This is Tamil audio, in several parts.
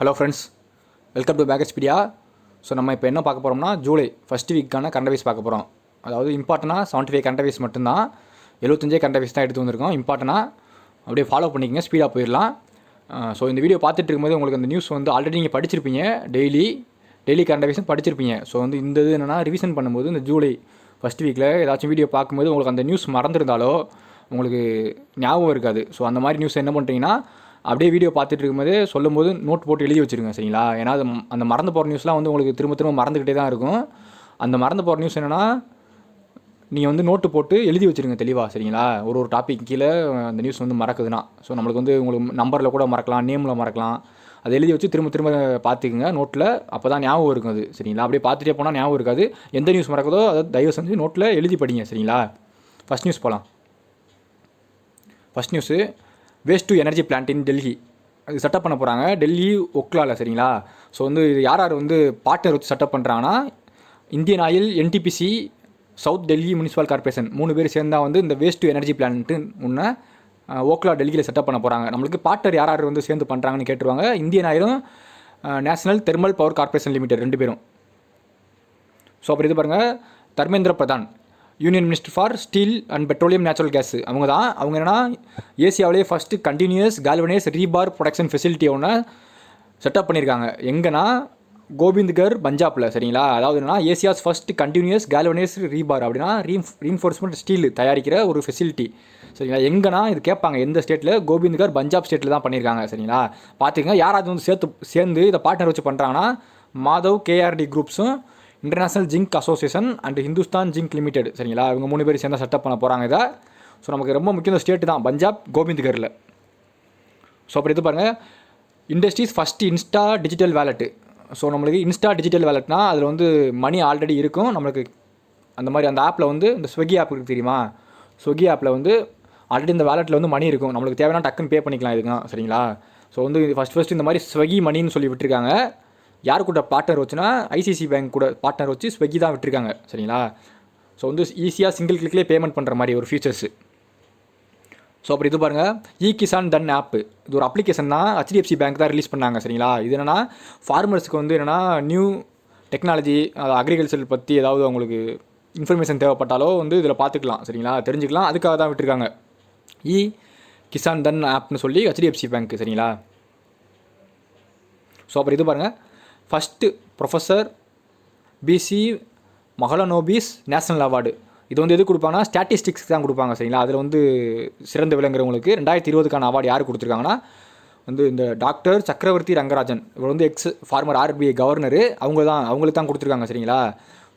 Hello friends, welcome to Backspedia. So நம்ம இப்போ என்ன பார்க்க போகிறோம்னா ஜூலை ஃபஸ்ட் வீக்கான கரண்ட் அஃபேர்ஸ் பார்க்க போகிறோம். அதாவது இம்பார்ட்டனாக 75 கரண்ட் அஃபேர்ஸ் மட்டும்தான், 75 கரண்ட் அஃபேர்ஸ் தான் எடுத்து வந்திருக்கோம். இம்பார்ட்டனாக அப்படியே ஃபாலோ பண்ணிக்கங்க, ஸ்பீடாக போயிடலாம். ஸோ இந்த வீடியோ பார்த்துட்டு இருக்கும்போது உங்களுக்கு அந்த நியூஸ் வந்து ஆல்ரெடி நீங்கள் படிச்சிருப்பீங்க, டெய்லி கரண்ட் அஃபேர்ஸும் படிச்சிருப்பீங்க. ஸோ வந்து இந்த இது என்னென்னா ரிவிஷன் பண்ணும்போது இந்த ஜூலை ஃபஸ்ட் வீக்கில் ஏதாச்சும் வீடியோ பார்க்கும்போது உங்களுக்கு அந்த நியூஸ் மறந்துருந்தாலோ உங்களுக்கு ஞாபகம் இருக்காது. ஸோ அந்த மாதிரி நியூஸ் என்ன பண்ணுறீங்கன்னா அப்படியே வீடியோ பார்த்துட்டு இருக்கும்போது சொல்லும்போது நோட் போட்டு எழுதி வச்சுருங்க, சரிங்களா? ஏன்னா அது அந்த மறந்து போகிற நியூஸ்லாம் வந்து உங்களுக்கு திரும்ப மறந்துக்கிட்டே தான் இருக்கும். அந்த மறந்து போகிற நியூஸ் என்னென்னா நீங்கள் வந்து நோட்டு போட்டு எழுதி வச்சுருங்க தெளிவாக, சரிங்களா? ஒரு டாபிக் கீழே அந்த நியூஸ் வந்து மறக்குதுன்னா, ஸோ நம்மளுக்கு வந்து உங்களுக்கு நம்பரில் கூட மறக்கலாம், நேமில் மறக்கலாம். அதை எழுதி வச்சு திரும்ப பார்த்துக்குங்க நோட்டில், அப்போ தான் ஞாபகம் இருக்கும் அது, சரிங்களா? அப்படியே பார்த்துட்டே போனால் ஞாபகம் இருக்காது. எந்த நியூஸ் மறக்குதோ அதை தயவு செஞ்சு நோட்டில் எழுதி படிங்க, சரிங்களா? ஃபஸ்ட் நியூஸ் போகலாம். First news, waste to energy plant in Delhi. அது செட்டப் பண்ண போகிறாங்க டெல்லி ஒக்லாவில், சரிங்களா? ஸோ வந்து இது யார் வந்து பார்ட்னர் வச்சு செட்டப் பண்ணுறாங்கன்னா Indian oil, NTPC, south Delhi municipal corporation 3 பேர் சேர்ந்தால் வந்து இந்த வேஸ்ட் டு எனர்ஜி பிளான்ட்டு முன்னே ஓக்லா டெல்லியில் செட்டப் பண்ண போகிறாங்க. நம்மளுக்கு பார்ட்னர் யார் வந்து சேர்ந்து பண்ணுறாங்கன்னு கேட்டுருவாங்க. இந்தியன் ஆயிலும் national thermal power corporation limited 2 பேரும். ஸோ அப்புறம் இது பாருங்கள், Dharmendra Pradhan, union minister for steel and petroleum natural gas. அவங்க என்னென்னா ஏசியாவிலேயே first continuous galvanise rebar production facility ஒன்று செட்டப் பண்ணியிருக்காங்க. எங்கன்னா கோபிந்த்கர், பஞ்சாபில், சரிங்களா? அதாவது என்னன்னா Asia's first continuous galvanise rebar அப்படின்னா ரீஎன்ஃபோர்ஸ்மெண்ட் ஸ்டீல் தயாரிக்கிற ஒரு ஃபெசிலிட்டி, சரிங்களா? எங்கன்னா இது கேட்பாங்க எந்த ஸ்டேட்டில், கோபிந்த்கர் பஞ்சாப் ஸ்டேட்டில் தான் பண்ணியிருக்காங்க, சரிங்களா? பார்த்துக்கங்க. யாராவது வந்து சேர்ந்து இதை பார்ட்னர் வச்சு பண்ணுறாங்கன்னா மாதவ் கேஆர்டி குரூப்ஸும் international zinc association and Hindustan zinc limited, சரிங்களா? இவங்க 3 பேர் சேர்ந்து செட்டப் பண்ண போகிறாங்க இதை. ஸோ நமக்கு ரொம்ப முக்கியம் இந்த ஸ்டேட்டு தான், பஞ்சாப், கோபிந்த்கரில். ஸோ அப்படி இது பாருங்கள், industries first Insta digital வேலெட்டு. So நம்மளுக்கு இன்ஸ்டா டிஜிட்டல் வேலெட்னா அதில் வந்து மணி ஆல்ரெடி இருக்கும் நம்மளுக்கு. அந்த மாதிரி அந்த ஆப்பில் வந்து இந்த ஸ்விக்கி ஆப் இருக்குது தெரியுமா? ஸ்விக்கி ஆப்பில் வந்து ஆல்ரெடி இந்த வேலெட்டில் வந்து மணி இருக்கும், நம்மளுக்கு தேவையான டக்குன்னு பே பண்ணிக்கலாம் இதுதான், சரிங்களா? ஸோ வந்து ஃபஸ்ட்டு இந்த மாதிரி ஸ்விக்கி மணின்னு சொல்லி விட்டுருக்காங்க. யார் கூட பார்ட்னர் வச்சுன்னா ஐசிசி பேங்க் கூட பார்ட்னர் வச்சு ஸ்விக்கி தான் விட்டுருக்காங்க, சரிங்களா? ஸோ வந்து ஈஸியாக சிங்கிள் கிளிக்லேயே பேமெண்ட் பண்ணுற மாதிரி ஒரு ஃபீச்சர்ஸு. ஸோ அப்படி இது பாருங்கள், இ கிசான் தன் ஆப்பு. இது ஒரு அப்ளிகேஷன் தான், ஹெச்டிஎஃப்சி பேங்க் தான் ரிலீஸ் பண்ணாங்க, சரிங்களா? இது என்னென்னா ஃபார்மர்ஸுக்கு வந்து என்னென்னா நியூ டெக்னாலஜி, அக்ரிகல்ச்சர் பற்றி ஏதாவது அவங்களுக்கு இன்ஃபர்மேஷன் தேவைப்பட்டாலோ வந்து இதில் பார்த்துக்கலாம், சரிங்களா? தெரிஞ்சுக்கலாம். அதுக்காக தான் விட்டுருக்காங்க இ கிசான் தன் ஆப்னு சொல்லி ஹெச்டிஎஃப்சி பேங்க், சரிங்களா? ஸோ அப்புறம் இது பாருங்கள், first professor PC Mahalanobis national award. இது வந்து எது கொடுப்பாங்கன்னா ஸ்டாட்டிஸ்டிக்ஸ் தான் கொடுப்பாங்க, சரிங்களா? அதில் வந்து சிறந்து விளங்குறவங்களுக்கு 2020க்கான அவார்டு யார் கொடுத்துருக்காங்கன்னா வந்து இந்த டாக்டர் சக்கரவர்த்தி ரங்கராஜன். இவர் வந்து ஃபார்மர் ஆர்பிஐ கவர்னரு, அவங்களுக்கு தான் கொடுத்துருக்காங்க, சரிங்களா?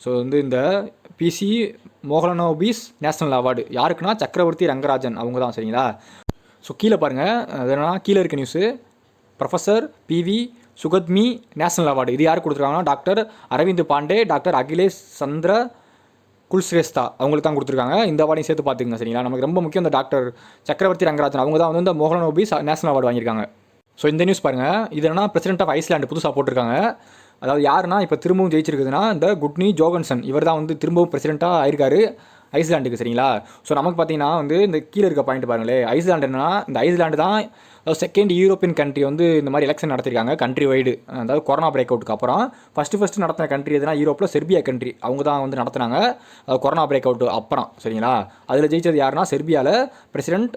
ஸோ வந்து இந்த பிசி மோகலனோபிஸ் நேஷனல் அவார்டு யாருக்குன்னா சக்கரவர்த்தி ரங்கராஜன் அவங்க தான், சரிங்களா? ஸோ கீழே பாருங்கள், அது என்னன்னா கீழே இருக்க news, professor PV Sukhatme national award. இது யார் கொடுத்துருக்காங்கன்னா டாக்டர் அரவிந்த் பாண்டே, டாக்டர் அகிலேஷ் சந்திர குல்ஸ்ரேஸ்தா அவங்களுக்கு தான் கொடுத்துருக்காங்க. இந்த அவார்டையும் சேர்த்து பார்த்துக்குங்க, சரிங்களா? நமக்கு ரொம்ப முக்கியம் இந்த டாக்டர் சக்கரவர்த்தி ரங்கராஜன் அவங்க தான் வந்து இந்த மோகலனோபிஸ் நேஷனல் அவார்டு வாங்கியிருக்காங்க. ஸோ இந்த நியூஸ் பாருங்கள், இது என்னன்னா பிரசிடென்ட் ஆஃப் ஐஸ்லாண்டு புதுசாக போட்டிருக்காங்க. அதாவது யாருன்னா இப்போ திரும்பவும் ஜெயிச்சிருக்குதுன்னா இந்த குட்னி ஜோகன்சன், இவர் தான் வந்து திரும்பவும் பிரசிடென்ட்டாக ஆயிருக்காரு ஐஸ்லாண்டுக்கு, சரிங்களா? ஸோ நமக்கு பார்த்தீங்கன்னா வந்து இந்த கீழே இருக்க பாயிண்ட் பாருங்களேன், ஐஸ்லாண்டு என்னன்னா இந்த ஐஸ்லாண்டு தான் செகண்ட் யூரோப்பியன் கண்ட்ரி வந்து இந்த மாதிரி எலெக்ஷன் நடத்திருக்காங்க கண்ட்ரி வைடு. அதாவது கொரோனா பிரேக் அவுட்டுக்கு அப்புறம் ஃபஸ்ட்டு நடத்தின கண்ட்ரி எதுனா யூரோப்பில் செர்பியா கண்ட்ரி, அவங்க தான் வந்து நடத்தினாங்க கொரோனா பிரேக் அவுட்டு அப்புறம், சரிங்களா? அதில் ஜெயிச்சது யாருன்னா செர்பியாவில் பிரசிடென்ட்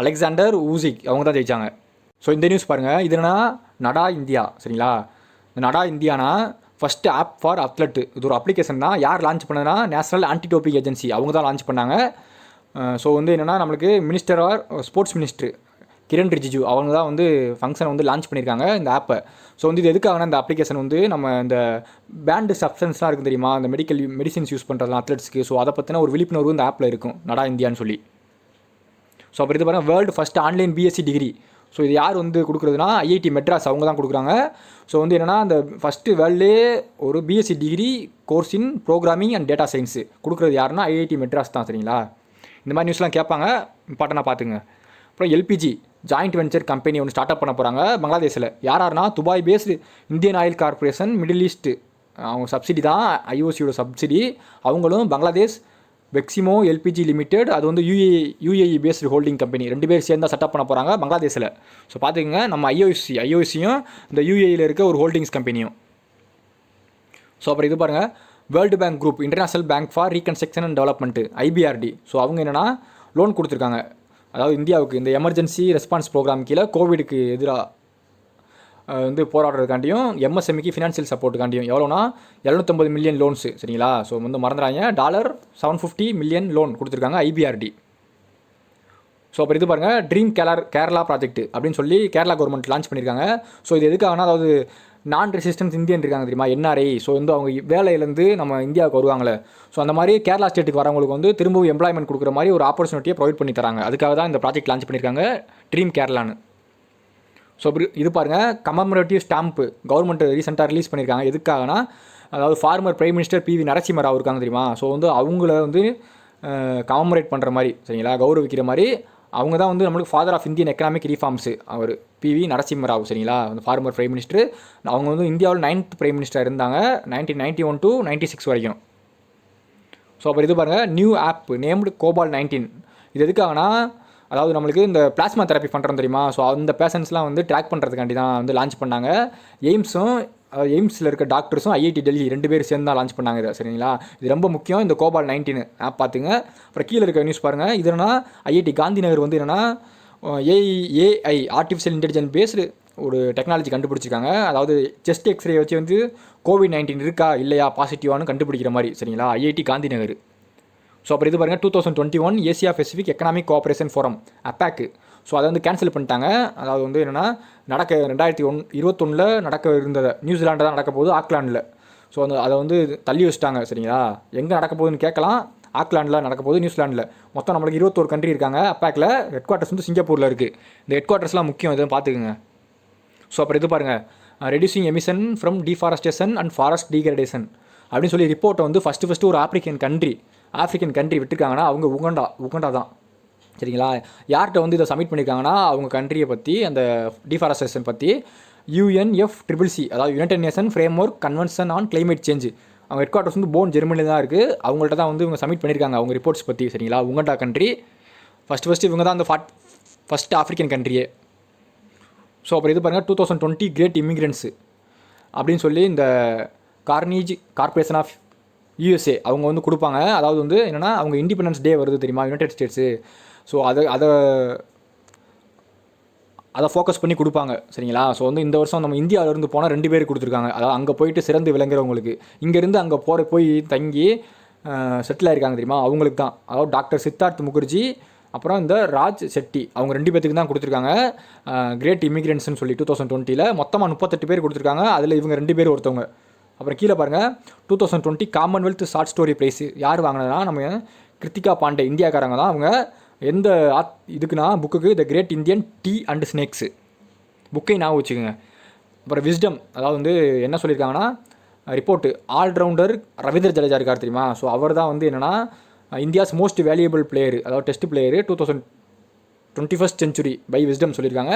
அலெக்சாண்டர் ஊசிக் அவங்க தான் ஜெயிச்சாங்க. ஸோ இந்த நியூஸ் பாருங்கள், இது என்னன்னா நடா இந்தியா, சரிங்களா? இந்த நடா இந்தியானா ஃபஸ்ட்டு ஆப் ஃபார் அத்லெட்டு. இது ஒரு அப்ளிகேஷன் தான். யார் லான்ச் பண்ணதுன்னா நேஷனல் ஆன்டி டோப்பிங் ஏஜென்சி அவங்க தான் லான்ச் பண்ணாங்க. ஸோ வந்து என்னென்னா நம்மளுக்கு minister or sports minister Kiren Rijiju அவங்க தான் வந்து ஃபங்க்ஷனை வந்து லான்ச் பண்ணியிருக்காங்க இந்த ஆப்பை. ஸோ வந்து இது எதுக்காகனா இந்த அப்ளிகேஷன் வந்து நம்ம இந்த பேண்டு சப்ஸ்டன்ஸ்லாம் இருக்குது தெரியுமா, இந்த மெடிசின்ஸ் யூஸ் பண்ணுறதுலாம் அத்லெட்ஸ்க்கு. ஸோ அதை பற்றின ஒரு விழிப்புணர்வு இந்த ஆப்பில் இருக்கும், நடா இந்தியான்னு சொல்லி. ஸோ அப்புறம் இது பாருங்கள், world first online BSc degree. So இது யார் வந்து கொடுக்குறதுனா ஐஐடி மெட்ராஸ் அவங்க தான் கொடுக்குறாங்க. ஸோ வந்து என்னென்னா அந்த ஃபஸ்ட்டு வேர்ல்டே ஒரு BSc degree course in programming and data science கொடுக்குறது யாருன்னா ஐஐடி மெட்ராஸ் தான், சரிங்களா? இந்த மாதிரி நியூஸ்லாம் கேட்பாங்க, இம்பார்ட்டனாக பார்த்துங்க. அப்புறம் எல்பிஜி ஜாயிண்ட் வெஞ்சர் கம்பெனி ஒன்று ஸ்டார்ட் அப் பண்ண போகிறாங்க பங்களாதேஷில். யாருன்னா Dubai based Indian Oil Corporation Middle East அவங்க சப்சிடி தான், ஐஓசியோட சப்சிடி. அவங்களும் பங்களாதேஷ் பெக்சிமோ எல்பிஜி லிமிடெட், அது வந்து யூஏஇ பேஸ்டு ஹோல்டிங் கம்பெனி, 2 பேர் சேர்ந்து செட்டப் பண்ண போகிறாங்க பங்களாதேஷில். ஸோ பார்த்துக்கங்க, நம்ம ஐஓசியும் இந்த யூஏஇயில் இருக்க ஒரு ஹோல்டிங்ஸ் கம்பெனியும். ஸோ அப்புறம் இது பாருங்கள், world bank group, international bank for reconstruction and development, IBRD. So அவங்க என்னென்னா லோன் கொடுத்துருக்காங்க, அதாவது இந்தியாவுக்கு இந்த எமர்ஜென்சி ரெஸ்பான்ஸ் ப்ரோக்ராம் கீழே கோவிடுக்கு எதிராக வந்து போராடுறதுக்காண்டியும் எம்எஸ்எம்இக்கு ஃபினான்ஷியல் சப்போர்ட்டுக்காண்டியும் எவ்வளோனா 750 மில்லியன் லோன்ஸு, சரிங்களா. ஸோ வந்து மறந்துடாங்க, $750 மில்லியன் லோன் கொடுத்துருக்காங்க ஐபிஆர்டி. ஸோ அப்புறம் இது பாருங்கள், ட்ரீம் கேரளா ப்ராஜெக்ட் அப்படின்னு சொல்லி கேரளா கவர்மெண்ட் லான்ச் பண்ணியிருக்காங்க. ஸோ இது எதுக்காகனா, அதாவது நான் ரெசிஸ்டன்ஸ் இந்தியன் இருக்காங்க தெரியுமா, என்ஆர்ஐ. ஸோ வந்து அவங்க வேலையிலேருந்து நம்ம இந்தியாவுக்கு வருவாங்களே, ஸோ அந்த மாதிரி கேரளா ஸ்டேட்டுக்கு வரவங்களுக்கு வந்து திரும்பவும் எம்ப்ளாய்மெண்ட் கொடுக்குற மாதிரி ஒரு ஆப்பர்ச்சுனிட்டியை ப்ரொவைட் பண்ணி தராங்க. அதுக்காக தான் இந்த ப்ராஜெக்ட் லான்ச் பண்ணியிருக்காங்க, ட்ரீம் கேரளான்னு. ஸோ இது பாருங்கள், கமமரேட்டிவ் ஸ்டாம்ப்பு கவர்மெண்ட் ரீசெண்டாக ரிலீஸ் பண்ணியிருக்காங்க. எதுக்காகனா, அதாவது former prime minister PV Narasimha Rao இருக்காங்க தெரியுமா, ஸோ வந்து அவங்கள வந்து கமமரேட் பண்ணுற மாதிரி, சரிங்களா, கௌரவிக்கிற மாதிரி. அவங்க தான் வந்து நம்மளுக்கு father of Indian economic reforms அவர் பிவி நரசிம்ம ராவ், சரிங்களா, அந்த ஃபார்மர் பிரைம் மினிஸ்டர். அவங்க வந்து இந்தியாவில் 9th பிரைம் மினிஸ்டர் இருந்தாங்க 1991 to 96 வரைக்கும். ஸோ அப்புறம் இது பாருங்கள், நியூ ஆப் நேம்டு Cobalt-19. இது எதுக்காகனா, அதாவது நம்மளுக்கு இந்த பிளாஸ்மா தெரப்பி பண்ணுறோம் தெரியுமா, ஸோ அந்த பேஷண்ட்ஸ்லாம் வந்து ட்ராக் பண்ணுறதுக்காண்டி தான் வந்து லான்ச் பண்ணாங்க. எய்ம்ஸில் இருக்க டாக்டர்ஸும் ஐஐடி டெல்லி 2 பேர் சேர்ந்து தான் லான்ச் பண்ணாங்க இதை, சரிங்களா. இது ரொம்ப முக்கியம், இந்த Cobalt-19 ஆப் பார்த்துங்க. அப்புறம் கீழே இருக்க நியூஸ் பாருங்கள், இது என்னன்னா ஐஐடி காந்தி நகர் வந்து என்னென்னா ஏஐ ஆர்டிஃபிஷியல் இன்டெலிஜென்ஸ் பேஸ்டு ஒரு டெக்னாலஜி கண்டுபிடிச்சிருக்காங்க. அதாவது செஸ்ட் எக்ஸ்ரே வச்சு வந்து COVID-19 இருக்கா இல்லையா பாசிட்டிவானு கண்டுபிடிக்கிற மாதிரி, சரிங்களா, ஐஐடி காந்தி நகர். ஸோ அப்புறம் இது பாருங்கள், 2021 Asia Pacific economic cooperation forum அப்பாக்கு. ஸோ அதை வந்து கேன்சல் பண்ணிட்டாங்க. அதாவது வந்து என்னென்னா, 2021 நடக்க இருந்ததை நியூசிலாண்டில் தான் நடக்க போகுது, ஆக்லாண்டில். ஸோ அதை வந்து தள்ளி வச்சுட்டாங்க, சரிங்களா. எங்கே நடக்க போகுதுன்னு கேட்கலாம், ஆக்லாண்டில் நடக்க போகுது, நியூசிலாண்டில். மொத்தம் நம்மளுக்கு 21 கண்ட்ரி இருக்காங்க அப்பாக்கில். ஹெட் குவார்ட்டர்ஸ் வந்து சிங்கப்பூரில் இருக்குது. இந்த ஹெட் குவார்ட்டர்ஸ்லாம் முக்கியம், எதுவும் பார்த்துக்குங்க. ஸோ அப்புறம் இது பாருங்கள், reducing emission from deforestation and forest degradation அப்படின்னு சொல்லி ரிப்போர்ட்டை வந்து ஃபஸ்ட்டு ஒரு ஆஃப்ரிக்கன் கண்ட்ரி விட்டுருக்காங்கன்னா அவங்க உகண்டா தான், சரிங்களா. யார்கிட்ட வந்து இதை சப்மிட் பண்ணியிருக்காங்கன்னா, அவங்க கண்ட்ரியை பற்றி, அந்த டிஃபாரஸ்டேஷன் பற்றி UNFCCC, அதாவது United nation frame work convention on climate change. அவங்க ஹெட் குவார்ட்டர்ஸ் வந்து போன் ஜெர்மனியில் தான் இருக்குது. அவங்கள்ட்ட தான் வந்து இவங்க சப்மிட் பண்ணியிருக்காங்க அவங்க ரிப்போர்ட்ஸ் பற்றி, சரிங்களா. உகண்டா கண்ட்ரி ஃபஸ்ட்டு இவங்க தான் அந்த ஃபஸ்ட் ஆஃப்ரிக்கன் கண்ட்ரியே. ஸோ அப்புறம் இது பாருங்கள், 2020 கிரேட் இமிக்ரெண்ட்ஸு அப்படின்னு சொல்லி இந்த கார்னேஜ் கார்பரேஷன் ஆஃப் USA அவங்க வந்து கொடுப்பாங்க. அதாவது வந்து என்னென்னா, அவங்க இண்டிபெண்டன்ஸ் டே வருது தெரியுமா, யுனைடெட் ஸ்டேட்ஸு. ஸோ அதை ஃபோக்கஸ் பண்ணி கொடுப்பாங்க, சரிங்களா. ஸோ வந்து இந்த வருஷம் நம்ம இந்தியாவிலேருந்து போனால் 2 பேர் கொடுத்துருக்காங்க. அதாவது அங்கே போயிட்டு சிறந்து விளங்குறவங்களுக்கு, இங்கேருந்து அங்கே போய் தங்கி செட்டில் ஆகிருக்காங்க தெரியுமா, அவங்களுக்கு தான். அதாவது டாக்டர் சித்தார்த் முகர்ஜி, அப்புறம் இந்த ராஜ் செட்டி, அவங்க 2 பேத்துக்கு தான் கொடுத்துருக்காங்க கிரேட் இமிக்ரெண்ட்ஸ்னு சொல்லி 2020 மொத்தமாக 38 பேர் கொடுத்துருக்காங்க. அதில் இவங்க 2 பேர் ஒருத்தவங்க. அப்புறம் கீழே பாருங்கள், 2020 காமன்வெல்த் ஷார்ட் ஸ்டோரி ப்ரைஸு யார் வாங்கினதுனா, நம்ம கிருத்திகா பாண்டே, இந்தியாக்காரங்க தான். அவங்க எந்த இதுக்குன்னா, புக்குக்கு the great Indian tea and snacks புக்கை ஞாபகம் வச்சுக்கோங்க. அப்புறம் விஸ்டம், அதாவது வந்து என்ன சொல்லியிருக்காங்கன்னா, ரிப்போர்ட்டு ஆல்ரவுண்டர் ரவீந்திர ஜடேஜா இருக்கார் தெரியுமா. ஸோ அவர் தான் வந்து என்னென்னா இந்தியாஸ் மோஸ்ட் வேல்யூபிள் பிளேயர், அதாவது test player 2021st century by Wisden சொல்லியிருக்காங்க.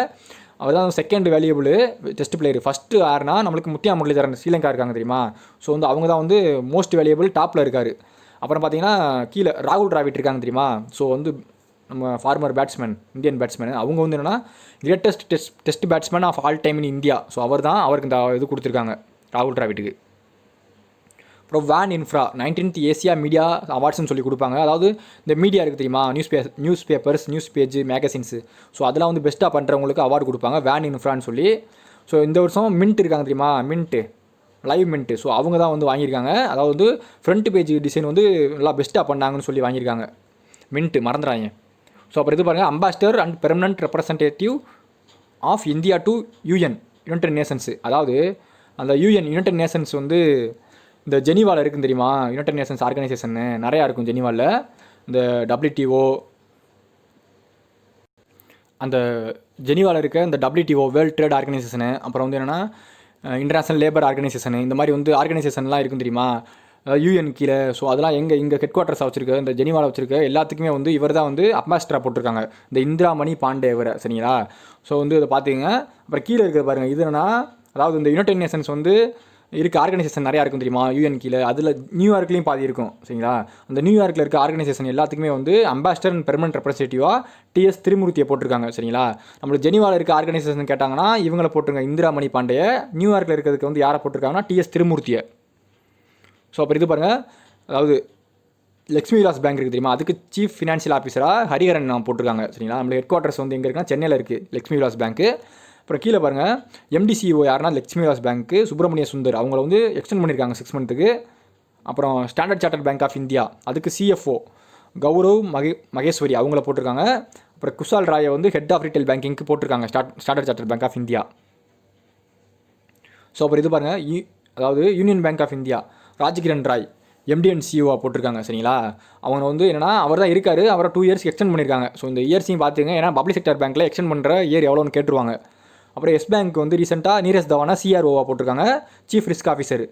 அவர் தான் second valuable test player. First யாருன்னா நம்மளுக்கு முத்தியா முரளிதரன், ஸ்ரீலங்கா இருக்காங்க தெரியுமா. ஸோ வந்து அவங்க தான் வந்து மோஸ்ட் வேல்யூபிள் டாப்பில் இருக்கார். அப்புறம் பார்த்தீங்கன்னா கீழே ராகுல் டிராவிட் இருக்காங்க தெரியுமா. ஸோ வந்து நம்ம ஃபார்மர் பேட்ஸ்மேன், இந்தியன் பேட்ஸ்மேன், அவங்க வந்து என்னென்னா greatest test batsman of all time in India. So அவர் தான், அவருக்கு இந்த இது கொடுத்துருக்காங்க ராகுல் டிராவிட்டுக்கு. அப்புறம் வேன் இன்ஃப்ரா 19th ஏசியா மீடியா அவார்ட்ஸ்னு சொல்லி கொடுப்பாங்க. அதாவது இந்த மீடியா இருக்குது தெரியுமா, news papers, news page, magazines. So அதெல்லாம் வந்து பெஸ்ட்டாக பண்ணுறவங்களுக்கு அவார்டு கொடுப்பாங்க, வேன் இன்ஃப்ரான்னு சொல்லி. ஸோ இந்த வருஷம் மின்ட் இருக்காங்க தெரியுமா, லைவ் மின்ட்டு. ஸோ அவங்க தான் வந்து வாங்கியிருக்காங்க. அதாவது வந்து ஃப்ரண்ட் பேஜ் டிசைன் வந்து நல்லா பெஸ்ட்டாக பண்ணாங்கன்னு சொல்லி வாங்கியிருக்காங்க, மின்ட்டு மறந்துடாங்க. ஸோ அப்புறம் இது பாருங்கள், ambassador and permanent representative of India to United Nations. அதாவது அந்த யுனைடெட் நேஷன்ஸ் வந்து இந்த ஜெனீவாவில் இருக்குன்னு தெரியுமா, யுனைடெட் நேஷன்ஸ் ஆர்கனைசேஷன் நிறையா இருக்கும் ஜெனீவாவில். இந்த WTO, அந்த ஜெனீவாவில் இருக்க இந்த WTO வேர்ல்டு ட்ரேட் ஆர்கனைசேஷனு, அப்புறம் வந்து என்னென்னா இன்டர்நேஷனல் லேபர் ஆர்கனைசேஷனு, இந்த மாதிரி வந்து ஆர்கனைசேஷன்லாம் இருக்கும் தெரியுமா, UN கீழே. ஸோ அதெல்லாம் இங்கே ஹெட் குவார்ட்டர்ஸாக வச்சுருக்க, இந்த ஜெனீவாவில் வச்சுருக்க எல்லாத்துக்குமே வந்து இவர் தான் வந்து அம்பாசிடராக போட்டிருக்காங்க, இந்த இந்திராமணி பாண்டே இவரை, சரிங்களா. ஸோ வந்து இதை பார்த்துக்கங்க. அப்புறம் கீழே இருக்கிற பாருங்கள், இது என்னென்னா, அதாவது இந்த யுனைடெட் நேஷன்ஸ் வந்து இருக்க ஆர்கனைசேஷன் நிறையா இருக்கும் தெரியுமா, யூஎன் கீழே. அதில் நியூயார்க்லேயும் பாதி இருக்கும் சரிங்களா. அந்த நியூயார்க்கில் இருக்க ஆர்கனைசேஷன் எல்லாத்துக்குமே வந்து அம்பாசிடர் அண்ட் பெர்மனன்ட் ரெப்ரஸன்டேட்டிவாக டிஎஸ் திருமூர்த்தியை போட்டிருக்காங்க சரிங்களா. நம்மளுக்கு ஜெனிவாவில் இருக்க ஆர்கனைசேஷன் கேட்டாங்கன்னா இவங்களை போட்டிருங்க, இந்திரா மணி பாண்டே. நியூயார்க்கில் இருக்கிறதுக்கு வந்து யாரை போட்டிருக்காங்கன்னா டிஎஸ் திருமூர்த்தியை. ஸோ அப்புறம் இது பாருங்கள், அதாவது லக்ஷ்மி விலாஸ் பேங்க் இருக்குது தெரியுமா, அதுக்கு சீஃப் ஃபினான்ஷியல் ஆஃபீஸராக ஹரிஹரன் போட்டிருக்காங்க சரிங்களா. நம்மளுக்கு ஹெட் குவார்ட்டர்ஸ் வந்து எங்கே இருக்குன்னா சென்னையில் இருக்குது லக்ஷ்மி விலாஸ் பேங்க்கு. அப்புறம் கீழே பாருங்கள், எம்டிசிஓ யாருன்னா லக்ஷ்மி விலாஸ் பேங்க்கு சுப்பிரமணிய சுந்தர், அவங்கள வந்து எக்ஸ்டெண்ட் பண்ணியிருக்காங்க 6 மந்த்துக்கு. அப்புறம் Standard chartered bank of India அதுக்கு சிஎஃப்ஓ கௌரவ் மகேஸ்வரி அவங்கள போட்டிருக்காங்க. அப்புறம் குஷால் ராயை வந்து ஹெட் ஆஃப் ரீட்டைல் பேங்கிங்க்கு போட்டிருக்காங்க standard chartered bank of India. So அப்புறம் இது பாருங்கள், அதாவது union bank of India Rajkiran Rai MD and சிஓவாக போட்டிருக்காங்க சரிங்களா. அவங்க வந்து என்னென்னா அவர் தான் இருக்கார், அவரை 2 இயர்ஸ் எக்ஸ்டெண்ட் பண்ணியிருக்காங்க. ஸோ இந்த இயர்ஸையும் பார்த்துங்க, ஏன்னா பப்ளிக் செக்டர் பேங்க்கில் எக்ஸ்டெண்ட் பண்ணுற இயர் எவ்வளோன்னு கேட்டுருவாங்க. அப்புறம் எஸ் பேங்க் வந்து ரீசெண்டாக நீரஜ் தவானா சிஆர்ஓவாக போட்டிருக்காங்க சீஃப் ரிஸ்க் ஆஃபீஸர்.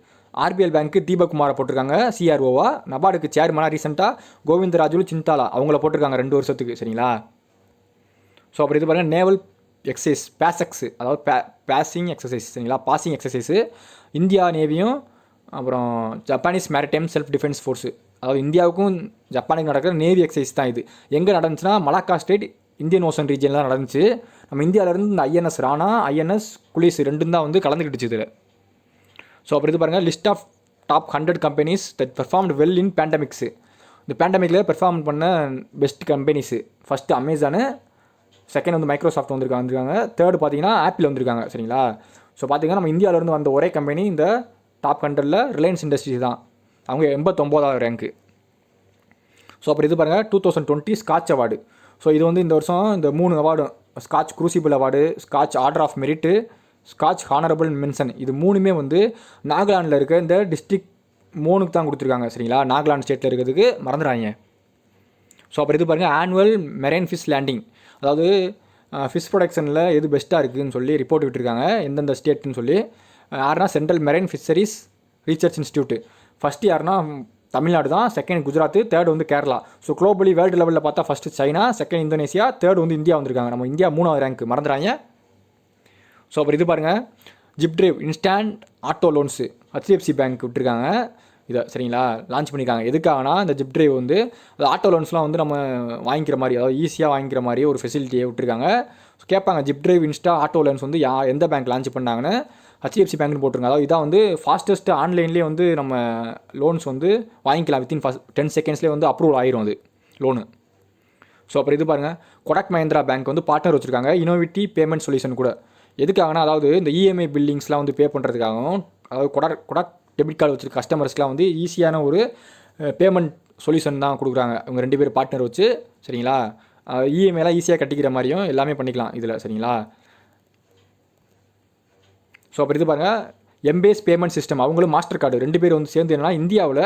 ஆர்பிஎல் பேங்க்கு தீபக் குமாரை போட்டிருக்காங்க சிஆர்ஓவா. நபார்டுக்கு சேர்மனாக ரீசெண்டாக கோவிந்தராஜுலு சிந்தாலா அவங்கள போட்டிருக்காங்க 2 வருஷத்துக்கு சரிங்களா. ஸோ அப்புறம் இது பாருங்கள், நேவல் எக்ஸசைஸ் பேசெக்ஸ், அதாவது பாசிங் எக்ஸசைஸ் சரிங்களா, பாசிங் எக்ஸசைஸு இந்தியா நேவியும் அப்புறம் Japanese maritime self defence force, அதாவது இந்தியாவுக்கும் ஜப்பானுக்கு நடக்கிற நேவி எக்ஸசைஸ் தான் இது. எங்கே நடந்துச்சுன்னா மலாக்கா ஸ்டேட் இந்தியன் ஓஷன் ரீஜனில் தான் நடந்துச்சு. நம்ம இந்தியாவிலேருந்து இந்த ஐஎன்எஸ் ராணா ஐஎன்எஸ் குலிஸ் ரெண்டும் தான் வந்து கலந்துக்கிட்டுச்சு இதில். ஸோ அப்புறம் இது பாருங்கள், list of top 100 companies that performed well in pandemics. இந்த பேண்டமிக்கில் பெர்ஃபார்ம் பண்ண best companies. First Amazon, second வந்து மைக்ரோசாஃப்ட் வந்திருக்காங்க, தேர்டு பார்த்தீங்கன்னா ஆப்பிள் வந்திருக்காங்க சரிங்களா. ஸோ பார்த்தீங்கன்னா நம்ம இந்தியாவிலேருந்து வந்த ஒரே கம்பெனி இந்த டாப் 100ல் ரிலையன்ஸ் இண்டஸ்ட்ரீஸ் தான், அவங்க 89வது ரேங்க்கு. ஸோ அப்புறம் இது பாருங்கள், 2020 ஸ்காட்ச் அவார்டு. ஸோ இது வந்து இந்த வருஷம் இந்த 3 அவார்டும், Skoch crucible award, Skoch order of merit, Skoch honourable mention, இது 3மே வந்து நாகாலாண்டில் இருக்க இந்த டிஸ்ட்ரிக்ட் 3க்கு தான் கொடுத்துருக்காங்க சரிங்களா. நாகாலாந்து ஸ்டேட்டில் இருக்கிறதுக்கு மறந்துடாங்க. ஸோ அப்புறம் இது பாருங்கள், ஆனுவல் மெரைன் ஃபிஷ் லேண்டிங், அதாவது ஃபிஷ் ப்ரொடக்ஷனில் எது பெஸ்ட்டாக இருக்குதுன்னு சொல்லி ரிப்போர்ட் விட்டுருக்காங்க எந்தெந்த ஸ்டேட்டுன்னு சொல்லி. யாருன்னா central marine fisheries research institute. First யாருன்னா தமிழ்நாடு தான், செகண்ட் குஜராத், தேர்டு வந்து கேரளா. ஸோ குளோபலி வேர்ல்டு லெவலில் பார்த்தா first China, second Indonesia, third வந்து இந்தியா வந்திருக்காங்க. நம்ம இந்தியா 3வது ரேங்க்கு மறந்துடாங்க. ஸோ அப்புறம் இது பாருங்கள், ZipDrive instant auto loans HDFC bank விட்டுருக்காங்க இதை சரிங்களா, லான்ச் பண்ணியிருக்காங்க. எதுக்காகனா இந்த ஜிப்ட்ரைவ் வந்து அது ஆட்டோ லோன்ஸ்லாம் வந்து நம்ம வாங்கிக்கிற மாதிரி, அதாவது ஈஸியாக வாங்கிக்கிற மாதிரி ஒரு ஃபெசிலிட்டியை விட்டுருக்காங்க. ஸோ கேட்பாங்க ஜிப்ட்ரைவ் இன்ஸ்டா ஆட்டோ லோன்ஸ் வந்து எந்த பேங்க் லான்ச் பண்ணாங்கன்னு, ஹெச்டிஎஃப்சி பேங்க்னு போட்டிருங்க. அதாவது இதான் வந்து ஃபாஸ்டஸ்ட்டு ஆன்லைன்லேயே வந்து நம்ம லோன்ஸ் வந்து வாங்கிக்கலாம், வித்தின் 10 செகண்ட்ஸ்லேயே வந்து அப்ரூவல் ஆயிரும் அது லோனு. ஸோ அப்புறம் இது பாருங்கள், கொடக் மஹிந்திரா பேங்க் வந்து பார்ட்னர் வச்சுருக்காங்க இன்னோவேட்டிவ் பேமெண்ட் சொல்யூஷன் கூட. எதுக்காகனா அதாவது இந்த இஎம்ஐ பில்லிங்ஸ்லாம் வந்து பே பண்ணுறதுக்காகவும், அதாவது கொடக் டெபிட் கார்டு வச்சுருக்க கஸ்டமர்ஸ்லாம் வந்து ஈஸியான ஒரு பேமெண்ட் சொல்யூஷன் தான் கொடுக்குறாங்க இவங்க 2 பேர் பார்ட்னர் வச்சு சரிங்களா. இஎம்ஐலாம் ஈஸியாக கட்டிக்கிற மாதிரியும் எல்லாமே பண்ணிக்கலாம் இதில் சரிங்களா. ஸோ அப்புறம் இது பாருங்கள், எம்பேஸ் பேமெண்ட் சிஸ்டம் அவங்களும் மாஸ்டர் கார்டு 2 பேர் வந்து சேர்ந்து என்னன்னா இந்தியாவில்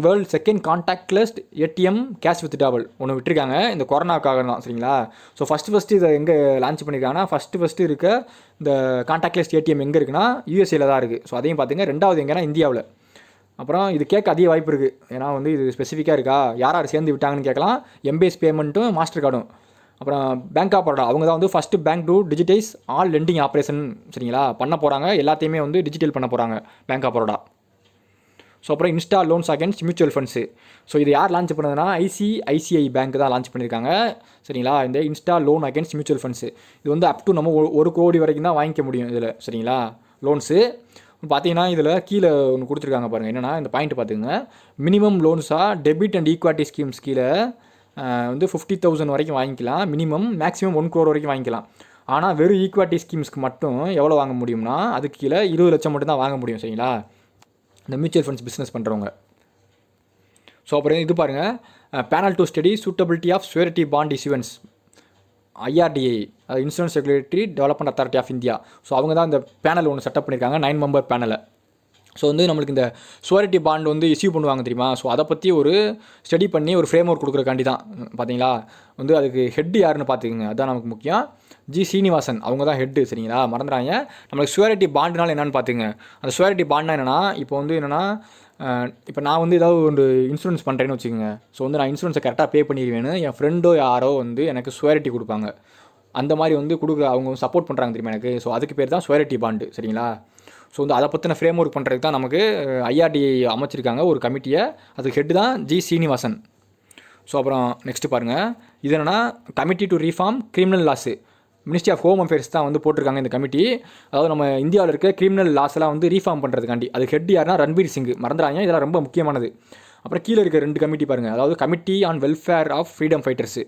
world second contactless ATM cash withdrawal ஒன்று விட்டுருக்காங்க இந்த கொரோனாக்காக தான் சரிங்களா. ஸோ ஃபஸ்ட்டு இதை எங்கே லான்ச் பண்ணியிருக்காங்கன்னா ஃபஸ்ட்டு இருக்க இந்த கான்டாக்ட்லெஸ் ஏடிஎம் எங்கே இருக்குன்னா யூஎஸ்ஏல தான் இருக்குது. ஸோ அதையும் பார்த்துங்க. 2வது எங்கன்னா இந்தியாவில். அப்புறம் இது கேட்க அதிக வாய்ப்பு இருக்குது, ஏன்னா வந்து இது ஸ்பெசிஃபிக்காக இருக்கா, யார் சேர்ந்து விட்டாங்கன்னு கேட்கலாம். எம்பேஸ் பேமெண்ட்டும் மாஸ்டர் கார்டும். அப்புறம் பேங்க் ஆஃப் பரோடா அவங்க தான் வந்து first bank to digitise all lending operation சரிங்களா பண்ண போகிறாங்க, எல்லாத்தையுமே வந்து டிஜிட்டல் பண்ண போகிறாங்க பேங்க் ஆஃப் பரோடா. ஸோ அப்புறம் insta loans against mutual funds. So இது யார் லான்ச் பண்ணதுன்னா ஐசிஐசிஐ பேங்க் தான் லான்ச் பண்ணியிருக்காங்க சரிங்களா. இந்த insta loan against mutual funds இது வந்து அப் டு நம்ம 1 கோடி வரைக்கும் தான் வாங்கிக்க முடியும் இதில் சரிங்களா லோன்ஸு. பார்த்தீங்கன்னா இதில் கீழே ஒன்று கொடுத்துருக்காங்க பாருங்கள், என்னென்னா இந்த பாயிண்ட் பார்த்துங்க. மினிமம் லோன்ஸாக டெபிட் அண்ட் ஈக்வாலிட்டி ஸ்கீம்ஸ் கீழே வந்து 50,000 வரைக்கும் வாங்கிக்கலாம் மினிமம், மேக்ஸிமம் 1 crore வரைக்கும் வாங்கிக்கலாம். ஆனால் வெறும் ஈக்வாலிட்டி ஸ்கீம்ஸ்க்கு மட்டும் எவ்வளோ வாங்க முடியும்னா அதுக்கு கீழே 20 லட்சம் மட்டும் தான் வாங்க முடியும் சரிங்களா இந்த மியூச்சுவல் ஃபண்ட்ஸ் பிஸ்னஸ் பண்ணுறவங்க. ஸோ அப்புறம் இது பாருங்கள், panel to study suitability of surety bond issuance IRDI, அது insurance regulatory development authority of India. So அவங்க தான் இந்த பேனல் ஒன்று செட்டப் பண்ணியிருக்காங்க 9 மெம்பர் பேனலை. ஸோ வந்து நம்மளுக்கு இந்த ஷூரிட்டி பாண்ட் வந்து இஷ்யூ பண்ணுவாங்க தெரியுமா, ஸோ அதை பற்றி ஒரு ஸ்டடி பண்ணி ஒரு ஃப்ரேம் ஒர்க் கொடுக்குறக்காண்டி தான் பார்த்தீங்களா. வந்து அதுக்கு ஹெட் யாருன்னு பார்த்துக்குங்க, அதுதான் நமக்கு முக்கியம். ஜி சீனிவாசன் அவங்க தான் ஹெட்டு சரிங்களா, மறந்துடாங்க. நம்மளுக்கு ஷூரிட்டி பாண்டுனால என்னென்னு பார்த்துங்க. அந்த ஷூரிட்டி பாண்ட்னா என்னென்னா, இப்போ வந்து என்னென்னா இப்போ நான் வந்து ஏதாவது ஒரு இன்சூரன்ஸ் பண்ணுறேன்னு வச்சுக்கோங்க. ஸோ வந்து நான் இன்சூரன்ஸை கரெக்டாக பே பண்ணிடுவேன்னு என் ஃப்ரெண்டோ யாரோ வந்து எனக்கு ஷூரிட்டி கொடுப்பாங்க. அந்த மாதிரி வந்து அவங்க சப்போர்ட் பண்ணுறாங்க தெரியுமா எனக்கு. ஸோ அதுக்கு பேர் தான் ஷூரிட்டி பாண்டு, சரிங்களா. ஸோ வந்து அதை பற்றின ஃப்ரேம் ஒர்க் பண்ணுறதுக்கு தான் நமக்கு ஐஆர்டிஐ அமைச்சிருக்காங்க ஒரு கமிட்டியை. அதுக்கு ஹெட் தான் ஜி சீனிவாசன். ஸோ அப்புறம் நெக்ஸ்ட்டு பாருங்கள், இது என்னென்னா committee to reform criminal laws. Ministry of home affairs தான் வந்து போட்டிருக்காங்க இந்த கமிட்டி. அதாவது நம்ம இந்தியாவில் இருக்க கிரிமினல் லாஸ்லாம் வந்து ரீஃபார்ம் பண்ணுறதுக்காண்டி. அது ஹெட் யாருன்னா ரன்பீர் சிங், மறந்துடாங்க, இதெல்லாம் ரொம்ப முக்கியமானது. அப்புறம் கீழே இருக்க 2 கமிட்டி பாருங்கள், அதாவது committee on welfare of freedom fighters,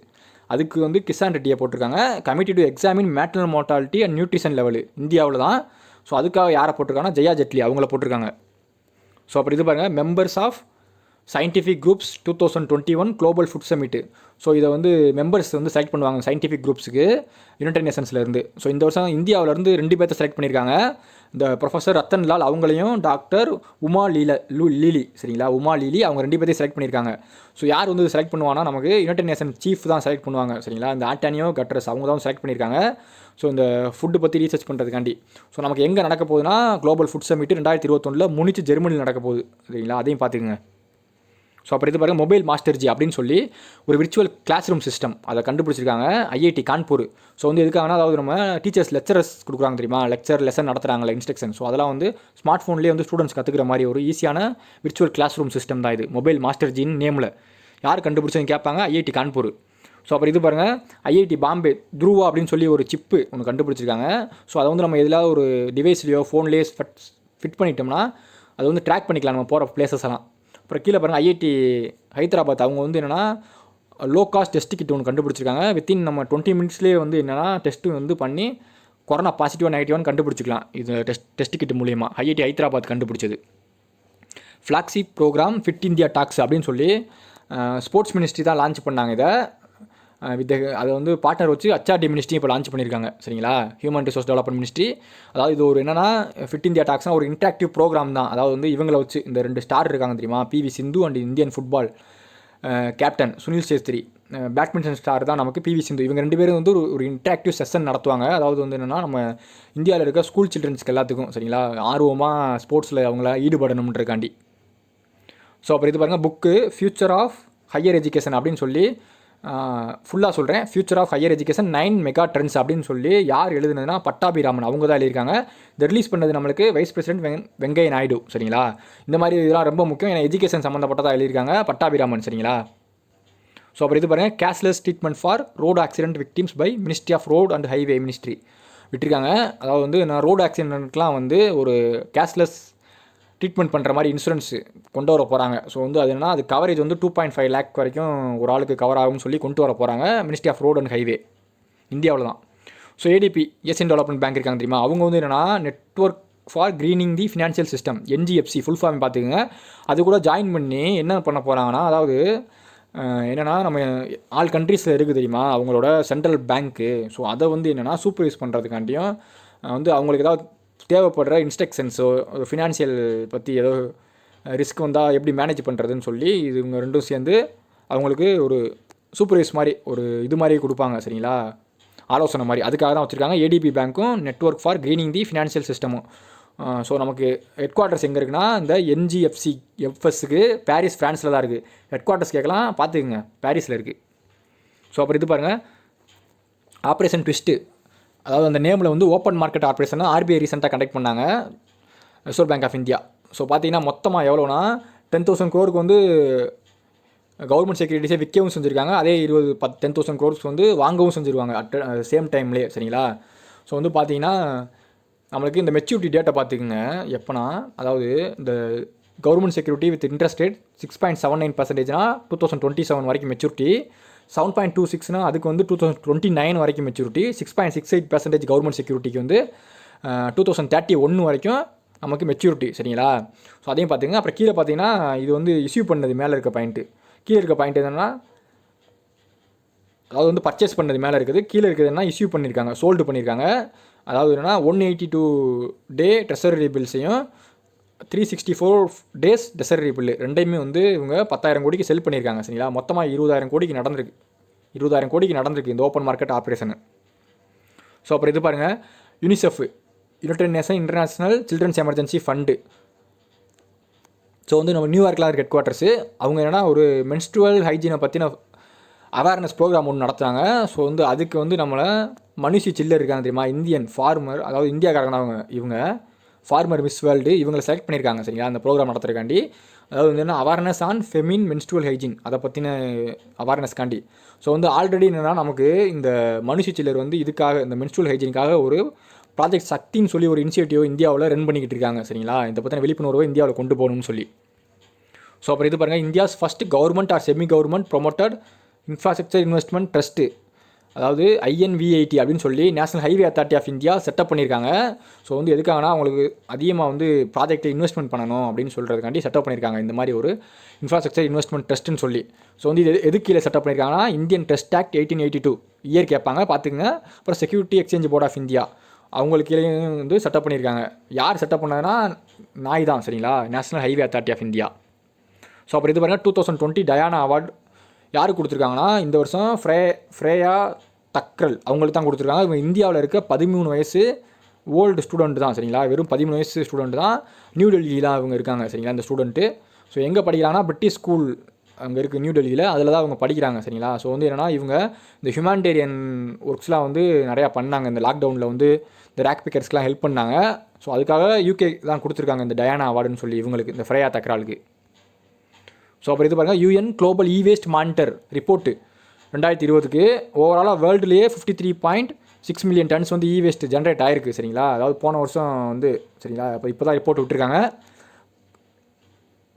அதுக்கு வந்து கிஷான் ரெட்டியை போட்டிருக்காங்க. Committee to examine maternal mortality and nutrition level, இந்தியாவில் தான். ஸோ அதுக்காக யாரை போட்டிருக்காங்கன்னா ஜெயா ஜெட்லி, அவங்கள போட்டிருக்காங்க. ஸோ அப்புறம் இது பாருங்கள், members of scientific groups 2021 global food summit. So இதை வந்து மெம்பர்ஸ் வந்து செலக்ட் பண்ணுவாங்க சயின்டிஃபிக் குரூப்ஸுக்கு யுனைடெட் நேஷன்ஸ்லேருந்து. ஸோ இந்த வருஷம் இந்தியாவிலேருந்து 2 பேர்த்த செலக்ட் பண்ணியிருக்காங்க. இந்த ப்ரொஃபஸர் ரத்தன் லால் அவங்களையும் டாக்டர் உமா லீலி, சரிங்களா, உமா லீலி, அவங்க 2 பேர்த்தையும் செலக்ட் பண்ணியிருக்காங்க. ஸோ யார் வந்து செலக்ட் பண்ணுவாங்கன்னா நமக்கு யுனைடெட் நேஷன் சீஃப் தான் செலக்ட் பண்ணுவாங்க, சரிங்களா. இந்த ஆண்டானியோ கட்ரஸ் அவங்க தான் செலக்ட் பண்ணியிருக்காங்க. ஸோ இந்த ஃபுட்டு பற்றி ரீசர்ச் பண்ணுறதுக்காண்டி. ஸோ நமக்கு எங்கே நடக்க போகுதுன்னா குளோபல் ஃபுட் சமிட்டு 2021 முனிச்சு ஜெர்மனியில் நடக்க போகுது, சரிங்களா, அதையும் பார்த்துக்குங்க. ஸோ அப்புறம் இது பாருங்கள், மொபைல் மாஸ்டர்ஜி அப்படின்னு சொல்லி ஒரு விர்ச்சுவல் கிளாஸ் ரூம் சிஸ்டம் அதை கண்டுபிடிச்சிருக்காங்க ஐஐடி கான்பூர். ஸோ வந்து எதுக்காகனா, அதாவது நம்ம டீச்சர்ஸ் லெக்சரர்ஸ் கொடுக்குறாங்க தெரியுமா, லெசன் நடத்துகிறாங்களே இன்ஸ்ட்ரக்ஷன். ஸோ அதெல்லாம் வந்து ஸ்மார்ட் ஃபோன்லேயே வந்து ஸ்டூடெண்ட்ஸ் கற்றுக்கிற மாதிரி ஒரு ஈஸியான விர்ச்சுவல் கிளாஸ் ரூம் சிஸ்டம் தான் இது. மொபைல் மாஸ்டர்ஜின்னு நேமில் யார் கண்டுபிடிச்சதுன்னு கேட்பாங்க, ஐஐடி கான்பூர். ஸோ அப்புறம் இது பாருங்கள், ஐஐடி பாம்பே துருவா அப்படின்னு சொல்லி ஒரு சிப்பு ஒன்று கண்டுபிடிச்சிருக்காங்க. ஸோ அதை வந்து நம்ம எதில் ஒரு டிவைஸ்லையோ ஃபோன்லேயே ஃபிட் பண்ணிட்டோம்னா அதை வந்து ட்ராக் பண்ணிக்கலாம் நம்ம போகிற பிளேசஸ் எல்லாம். அப்புறம் கீழே பாருங்கள், ஐஐடி ஹைதராபாத் அவங்க வந்து என்னென்னா லோ காஸ்ட் டெஸ்ட் கிட் ஒன்று கண்டுபிடிச்சிருக்காங்க. வித்தின் நம்ம 20 மினிட்ஸ்லேயே வந்து என்னென்னா டெஸ்ட்டு வந்து பண்ணி கொரோனா பாசிட்டிவாக நெகட்டிவானு கண்டுபிடிச்சிக்கலாம். இது டெஸ்ட் கிட் மூலியமாக ஐஐடி ஹைதராபாத் கண்டுபிடிச்சது. Flagship program Fit India talks அப்படின்னு சொல்லி ஸ்போர்ட்ஸ் மினிஸ்ட்ரி தான் லான்ச் பண்ணாங்க இதை. அதை வந்து பார்ட்னர் வச்சு ஹச்ஆர்டி மினிஸ்ட்ரி இப்போ லான்ச் பண்ணியிருக்காங்க, சரிங்களா, ஹியூமன் ரிசோர்ஸ் டெவலப்மெண்ட் மினிஸ்ட்ரி. அதாவது இது ஒரு என்னென்னா ஃபிட் இந்தியா டாக்ஸ்னால் ஒரு இன்ட்ராக்டிவ் ப்ரோக்ராம் தான். அதாவது வந்து இவங்களை வச்சு இந்த 2 ஸ்டார் இருக்காங்க தெரியுமா, PV Sindhu and Indian football captain Sunil Chhetri, badminton star தான் நமக்கு பிவி சிந்து. இவங்க 2 பேரும் வந்து ஒரு இன்ட்ராக்டிவ் செஷன் நடத்துவாங்க. அதாவது வந்து என்னென்னா நம்ம இந்தியாவில் இருக்க ஸ்கூல் சில்ட்ரன்ஸ்க்கு எல்லாத்துக்கும், சரிங்களா, ஆர்வமாக ஸ்போர்ட்ஸில் அவங்கள ஈடுபடணுன்றக்காண்டி. ஸோ அப்புறம் இது பாருங்கள், book future of higher education அப்படின்னு சொல்லி ஃபுல்லாக சொல்கிறேன். Future of higher education 9 mega trends அப்படின்னு சொல்லி யார் எழுதுனதுன்னா பட்டாபிராமன் அவங்க தான் எழுதியிருக்காங்க. இதை ரிலீஸ் பண்ணது நம்மளுக்கு வைஸ் பிரசிடென்ட் வெங்கையா நாயுடு, சரிங்களா. இந்த மாதிரி இதெல்லாம் ரொம்ப முக்கியம், ஏன்னா எஜுகேஷன் சம்மந்தப்பட்டதாக எழுதியிருக்காங்க பட்டாபிராமன், சரிங்களா. ஸோ அப்புறம் இது பாருங்கள், cashless treatment for road accident victims by ministry of road and highway ministry விட்டுருக்காங்க. அதாவது வந்து நான் ரோடு ஆக்சிடென்ட்லாம் வந்து ஒரு கேஷ்லெஸ் ட்ரீட்மெண்ட் பண்ணுற மாதிரி இன்சூரன்ஸ் கொண்டு வர போகிறாங்க. ஸோ வந்து அது என்னன்னா அது கவரேஜ் வந்து 2.5 லேக் வரைக்கும் ஒரு ஆளுக்கு கவர் ஆகும்னு சொல்லி கொண்டு வர போகிறாங்க ministry of road and highway இந்தியாவில் தான். So ADB Asian development bank இருக்காங்க தெரியுமா, அவங்க வந்து என்னென்னா network for greening the financial system, NGFC full form பார்த்துக்குங்க. அது கூட ஜாயின் பண்ணி என்ன பண்ண போகிறாங்கன்னா, அதாவது என்னென்னா நம்ம ஆல் கண்ட்ரீஸில் இருக்குது தெரியுமா அவங்களோட சென்ட்ரல் பேங்க்கு. ஸோ அதை வந்து என்னென்னா சூப்பர்வைஸ் பண்ணுறதுக்காண்டியும் வந்து அவங்களுக்கு ஏதாவது தேவைப்படுற இன்ஸ்ட்ரக்ஷன்ஸோ ஃபினான்ஷியல் பற்றி ஏதோ ரிஸ்க் வந்தால் எப்படி மேனேஜ் பண்ணுறதுன்னு சொல்லி இது இவங்க 2 சேர்ந்து அவங்களுக்கு ஒரு சூப்பர்வைஸ் மாதிரி ஒரு இது மாதிரி கொடுப்பாங்க, சரிங்களா, ஆலோசனை மாதிரி. அதுக்காக தான் வச்சுருக்காங்க ஏடிபி பேங்க்கும் network for greening the financial சிஸ்டமும். ஸோ நமக்கு ஹெட் குவார்ட்டர்ஸ் எங்கே இருக்குன்னா இந்த என்ஜிஎஃப்சி எஃப்எஸ்க்கு பாரிஸ் ஃப்ரான்ஸில் தான் இருக்குது. ஹெட் குவார்ட்டர்ஸ் கேட்கலாம், பார்த்துக்குங்க, பாரிஸில் இருக்குது. ஸோ அப்புறம் இது பாருங்கள், ஆப்ரேஷன் ட்விஸ்ட்டு, அதாவது அந்த நேமில் வந்து ஓப்பன் மார்க்கெட் ஆப்ரேஷன் ஆர்பிஐ ரீசெண்டாக கண்டக்ட் பண்ணாங்க, Reserve Bank of India. So பார்த்தீங்கன்னா மொத்தமாக எவ்வளோனா 10,000 crore வந்து கவர்மெண்ட் செக்யூரிட்டிஸே விற்கவும் செஞ்சுருக்காங்க. அதே 10,000 crore வந்து வாங்கவும் செஞ்சுருவாங்க அட் சேம் டைம்லேயே, சரிங்களா. ஸோ வந்து பார்த்தீங்கன்னா நம்மளுக்கு இந்த மெச்சூரிட்டி டேட்டை பார்த்துக்குங்க எப்போனா, அதாவது இந்த government security with interest rate 6.79%னா 2027 வரைக்கும் மெச்சூரிட்டி, 7.26னா அதுக்கு வந்து 2029 வரைக்கும் மெச்சூரிட்டி, 6.68% கவர்மெண்ட் செக்யூரிட்டிக்கு வந்து 2031 வரைக்கும் நமக்கு மெச்சூரிட்டி, சரிங்களா. ஸோ அதையும் பார்த்துங்க. அப்புறம் கீழே பார்த்தீங்கன்னா இது வந்து இஷ்யூ பண்ணது மேலே இருக்க பாயிண்ட்டு, கீழே இருக்க பாயிண்ட் என்னென்னா அதாவது வந்து பர்ச்சேஸ் பண்ணது மேலே இருக்குது, கீழே இருக்கிறதுனா இஷ்யூ பண்ணியிருக்காங்க, சோல்டு பண்ணியிருக்காங்க. அதாவது என்னென்னா 182 டே ட்ரெஷரி பில்ஸையும் 364 days ட்ரெஷரி பில்லு ரெண்டையுமே வந்து இவங்க 10,000 கோடிக்கு செல் பண்ணியிருக்காங்க, சரிங்களா. மொத்தமாக 20,000 கோடிக்கு நடந்திருக்கு, 20,000 கோடிக்கு நடந்திருக்கு இந்த ஓப்பன் மார்க்கெட் ஆப்ரேஷனு. ஸோ அப்புறம் இது பாருங்கள், UNICEF United Nation International Children's Emergency Fund. So வந்து நம்ம நியூயார்க்கில் இருக்க ஹெட் குவார்ட்டர்ஸு. அவங்க என்னென்னா ஒரு மென்ஸ்ட்ருவல் ஹைஜீனை பற்றின அவேர்னஸ் ப்ரோக்ராம் ஒன்று நடத்துகிறாங்க. ஸோ வந்து அதுக்கு வந்து நம்மளை மனுஷி சில்லர் இருக்காங்க தெரியுமா, இந்தியன் ஃபார்மர், அதாவது இந்தியாக்காரங்க அவங்க, இவங்க ஃபார்மர் மிஸ் வேர்ல்டு, இவங்களை செலக்ட் பண்ணியிருக்காங்க சரிங்களா அந்த ப்ரோக்ராம் நடத்துறதுக்காண்டி. அதாவது வந்து என்ன அவேர்னஸ் ஆன் ஃபெமின் மென்ஸ்ட்ருவல் ஹைஜீன், அதை பற்றின அவேர்னஸ்காண்டி. ஸோ வந்து ஆல்ரெடி என்னென்னா நமக்கு இந்த மனுஷி சில்லர் வந்து இதுக்காக இந்த மென்ஸ்ட்ருவல் ஹைஜீனுக்காக ஒரு ப்ராஜெக்ட் சக்தின்னு சொல்லி ஒரு இனிஷியேட்டிவ் இந்தியாவில் ரன் பண்ணிக்கிட்டு இருக்காங்க சரிங்களா. இதை பற்றின விழிப்புணர்வை இந்தியாவில் கொண்டு போகணும்னு சொல்லி. ஸோ அப்புறம் இது பாருங்கள், India's first government or semi government promoted infrastructure investment trust, அதாவது INVIT அப்படின்னு சொல்லி National Highway Authority of India setup பண்ணியிருக்காங்க. ஸோ வந்து எதுக்காகனா அவங்களுக்கு அதிகமாக வந்து ப்ராஜெக்ட்டை இன்வெஸ்ட்மெண்ட் பண்ணணும் அப்படின்னு சொல்கிறதுக்காண்டி செட்டப் பண்ணியிருக்காங்க இந்த மாதிரி ஒரு இன்ஃப்ராஸ்ட்ரக்சர் இன்வெஸ்ட்மெண்ட் ட்ரஸ்ட்டுன்னு சொல்லி. ஸோ வந்து இது எது கீழே செட்டப் பண்ணியிருக்காங்கன்னா இந்தியன் ட்ரஸ்ட் ஆக்ட் 1882 இயர் கேட்பாங்க பார்த்துக்குங்க. அப்புறம் Security Exchange Board of India அவங்களுக்கு கீழே வந்து செட்டப் பண்ணியிருக்காங்க. யார் செட்டப் பண்ணதுன்னா நாய் தான் சரிங்களா, National Highway Authority of India. So அப்புறம் இது பாருங்கள் 2020 டயானா அவார்டு யாருக்கு கொடுத்துருக்காங்கன்னா இந்த வருஷம் ஃப்ரேயா தக்ரல் அவங்களுக்கு தான் கொடுத்துருக்காங்க. இவங்க இந்தியாவில் இருக்க 13 வயசு ஓல்டு ஸ்டூடெண்ட் தான் சரிங்களா, வெறும் 13 வயசு ஸ்டூடெண்ட் தான். நியூ டெல்லியில் அவங்க இருக்காங்க சரிங்களா இந்த ஸ்டூடெண்ட்டு. ஸோ எங்கே படிக்கிறாங்கன்னா பிரிட்டிஷ் ஸ்கூல் அங்கே இருக்குது நியூ டெல்லியில், அதில் தான் அவங்க படிக்கிறாங்க சரிங்களா. ஸோ வந்து என்னென்னா இவங்க இந்த ஹியூமானிடேரியன் ஒர்க்ஸ்லாம் வந்து நிறையா பண்ணாங்க. இந்த லாக்டவுனில் வந்து இந்த ரேக் பிக்கர்ஸ்க்கெலாம் ஹெல்ப் பண்ணாங்க. ஸோ அதுக்காக UK தான் கொடுத்துருக்காங்க இந்த டயானா அவார்டுன்னு சொல்லி இவங்களுக்கு, இந்த ஃப்ரேயா தக்ராலுக்கு. ஸோ அப்புறம் இது பாருங்கள், UN global waste monitor report 2020க்கு ஓவராலாக வேர்ல்டுலேயே 53.6 மில்லியன் டன்ஸ் வந்து வேஸ்ட் ஜென்ரேட் ஆயிருக்கு சரிங்களா. அதாவது போன வருஷம் வந்து சரிங்களா, இப்போ தான் ரிப்போர்ட் விட்டுருக்காங்க.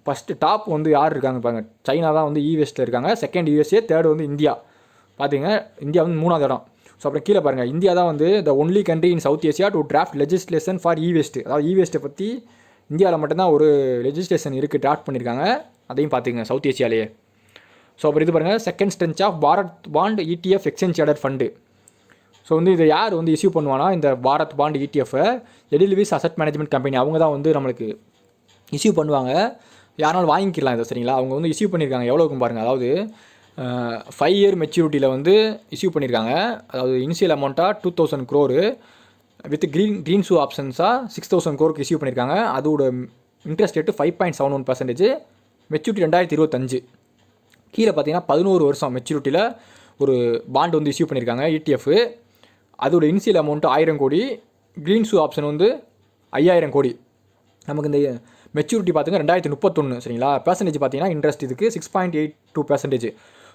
ஃபஸ்ட்டு டாப் வந்து யார் இருக்காங்க பாருங்கள், சைனா தான் வந்து வேஸ்ட்டில் இருக்காங்க. செகண்ட் USA, தேர்டு வந்து இந்தியா. பார்த்திங்க இந்தியா வந்து 3ஆவது இடம். ஸோ அப்புறம் கீழே பாருங்கள், இந்தியா தான் வந்து the only country in South Asia to draft legislation for waste, அதாவது வேஸ்ட்டை பற்றி இந்தியாவில் மட்டும்தான் ஒரு லெஜிஸ்லேஷன் இருக்குது, டிராஃப்ட் பண்ணியிருக்காங்க. அதையும் பார்த்துங்க சவுத் ஏசியாலேயே. ஸோ அப்புறம் இது பாருங்கள், second tranche of Bharat bond ETF exchange traded fund. So வந்து இதை யார் வந்து இஷ்யூ பண்ணுவானா, இந்த Bharat bond ETF Edelweiss asset management company அவங்க தான் வந்து நம்மளுக்கு இஷ்யூ பண்ணுவாங்க. யாராலும் வாங்கிக்கலாம் இதை சரிங்களா. அவங்க வந்து இஷ்யூ பண்ணியிருக்காங்க எவ்வளோக்கும் பாருங்கள், அதாவது 5 இயர் மெச்சூரிட்டியில் வந்து இஷ்யூ பண்ணியிருக்காங்க. அதாவது இனிஷியல் அமௌண்ட்டாக 2000 crore வித் க்ரீன் ஷூ ஆப்ஷன்ஸாக 6000 crore இஷ்யூ பண்ணியிருக்காங்க. அதோட இன்ட்ரெஸ்ட் ரேட்டு 5.71%, மெச்சூரிட்டி 2025. கீழே பார்த்தீங்கன்னா 11 வருஷம் மெச்சூரிட்டியில் ஒரு பாண்ட் வந்து இஷ்யூ பண்ணியிருக்காங்க ETF. அதோட இனிஷியல் அமௌண்ட்டு 1000 கோடி, க்ரீன் ஷூ ஆப்ஷன் வந்து 5000 கோடி. நமக்கு இந்த மெச்சூரிட்டி பார்த்துங்க 2031 சரிங்களா. பர்சன்டேஜ் பார்த்தீங்கன்னா இன்ட்ரெஸ்ட் இதுக்கு 6.82%.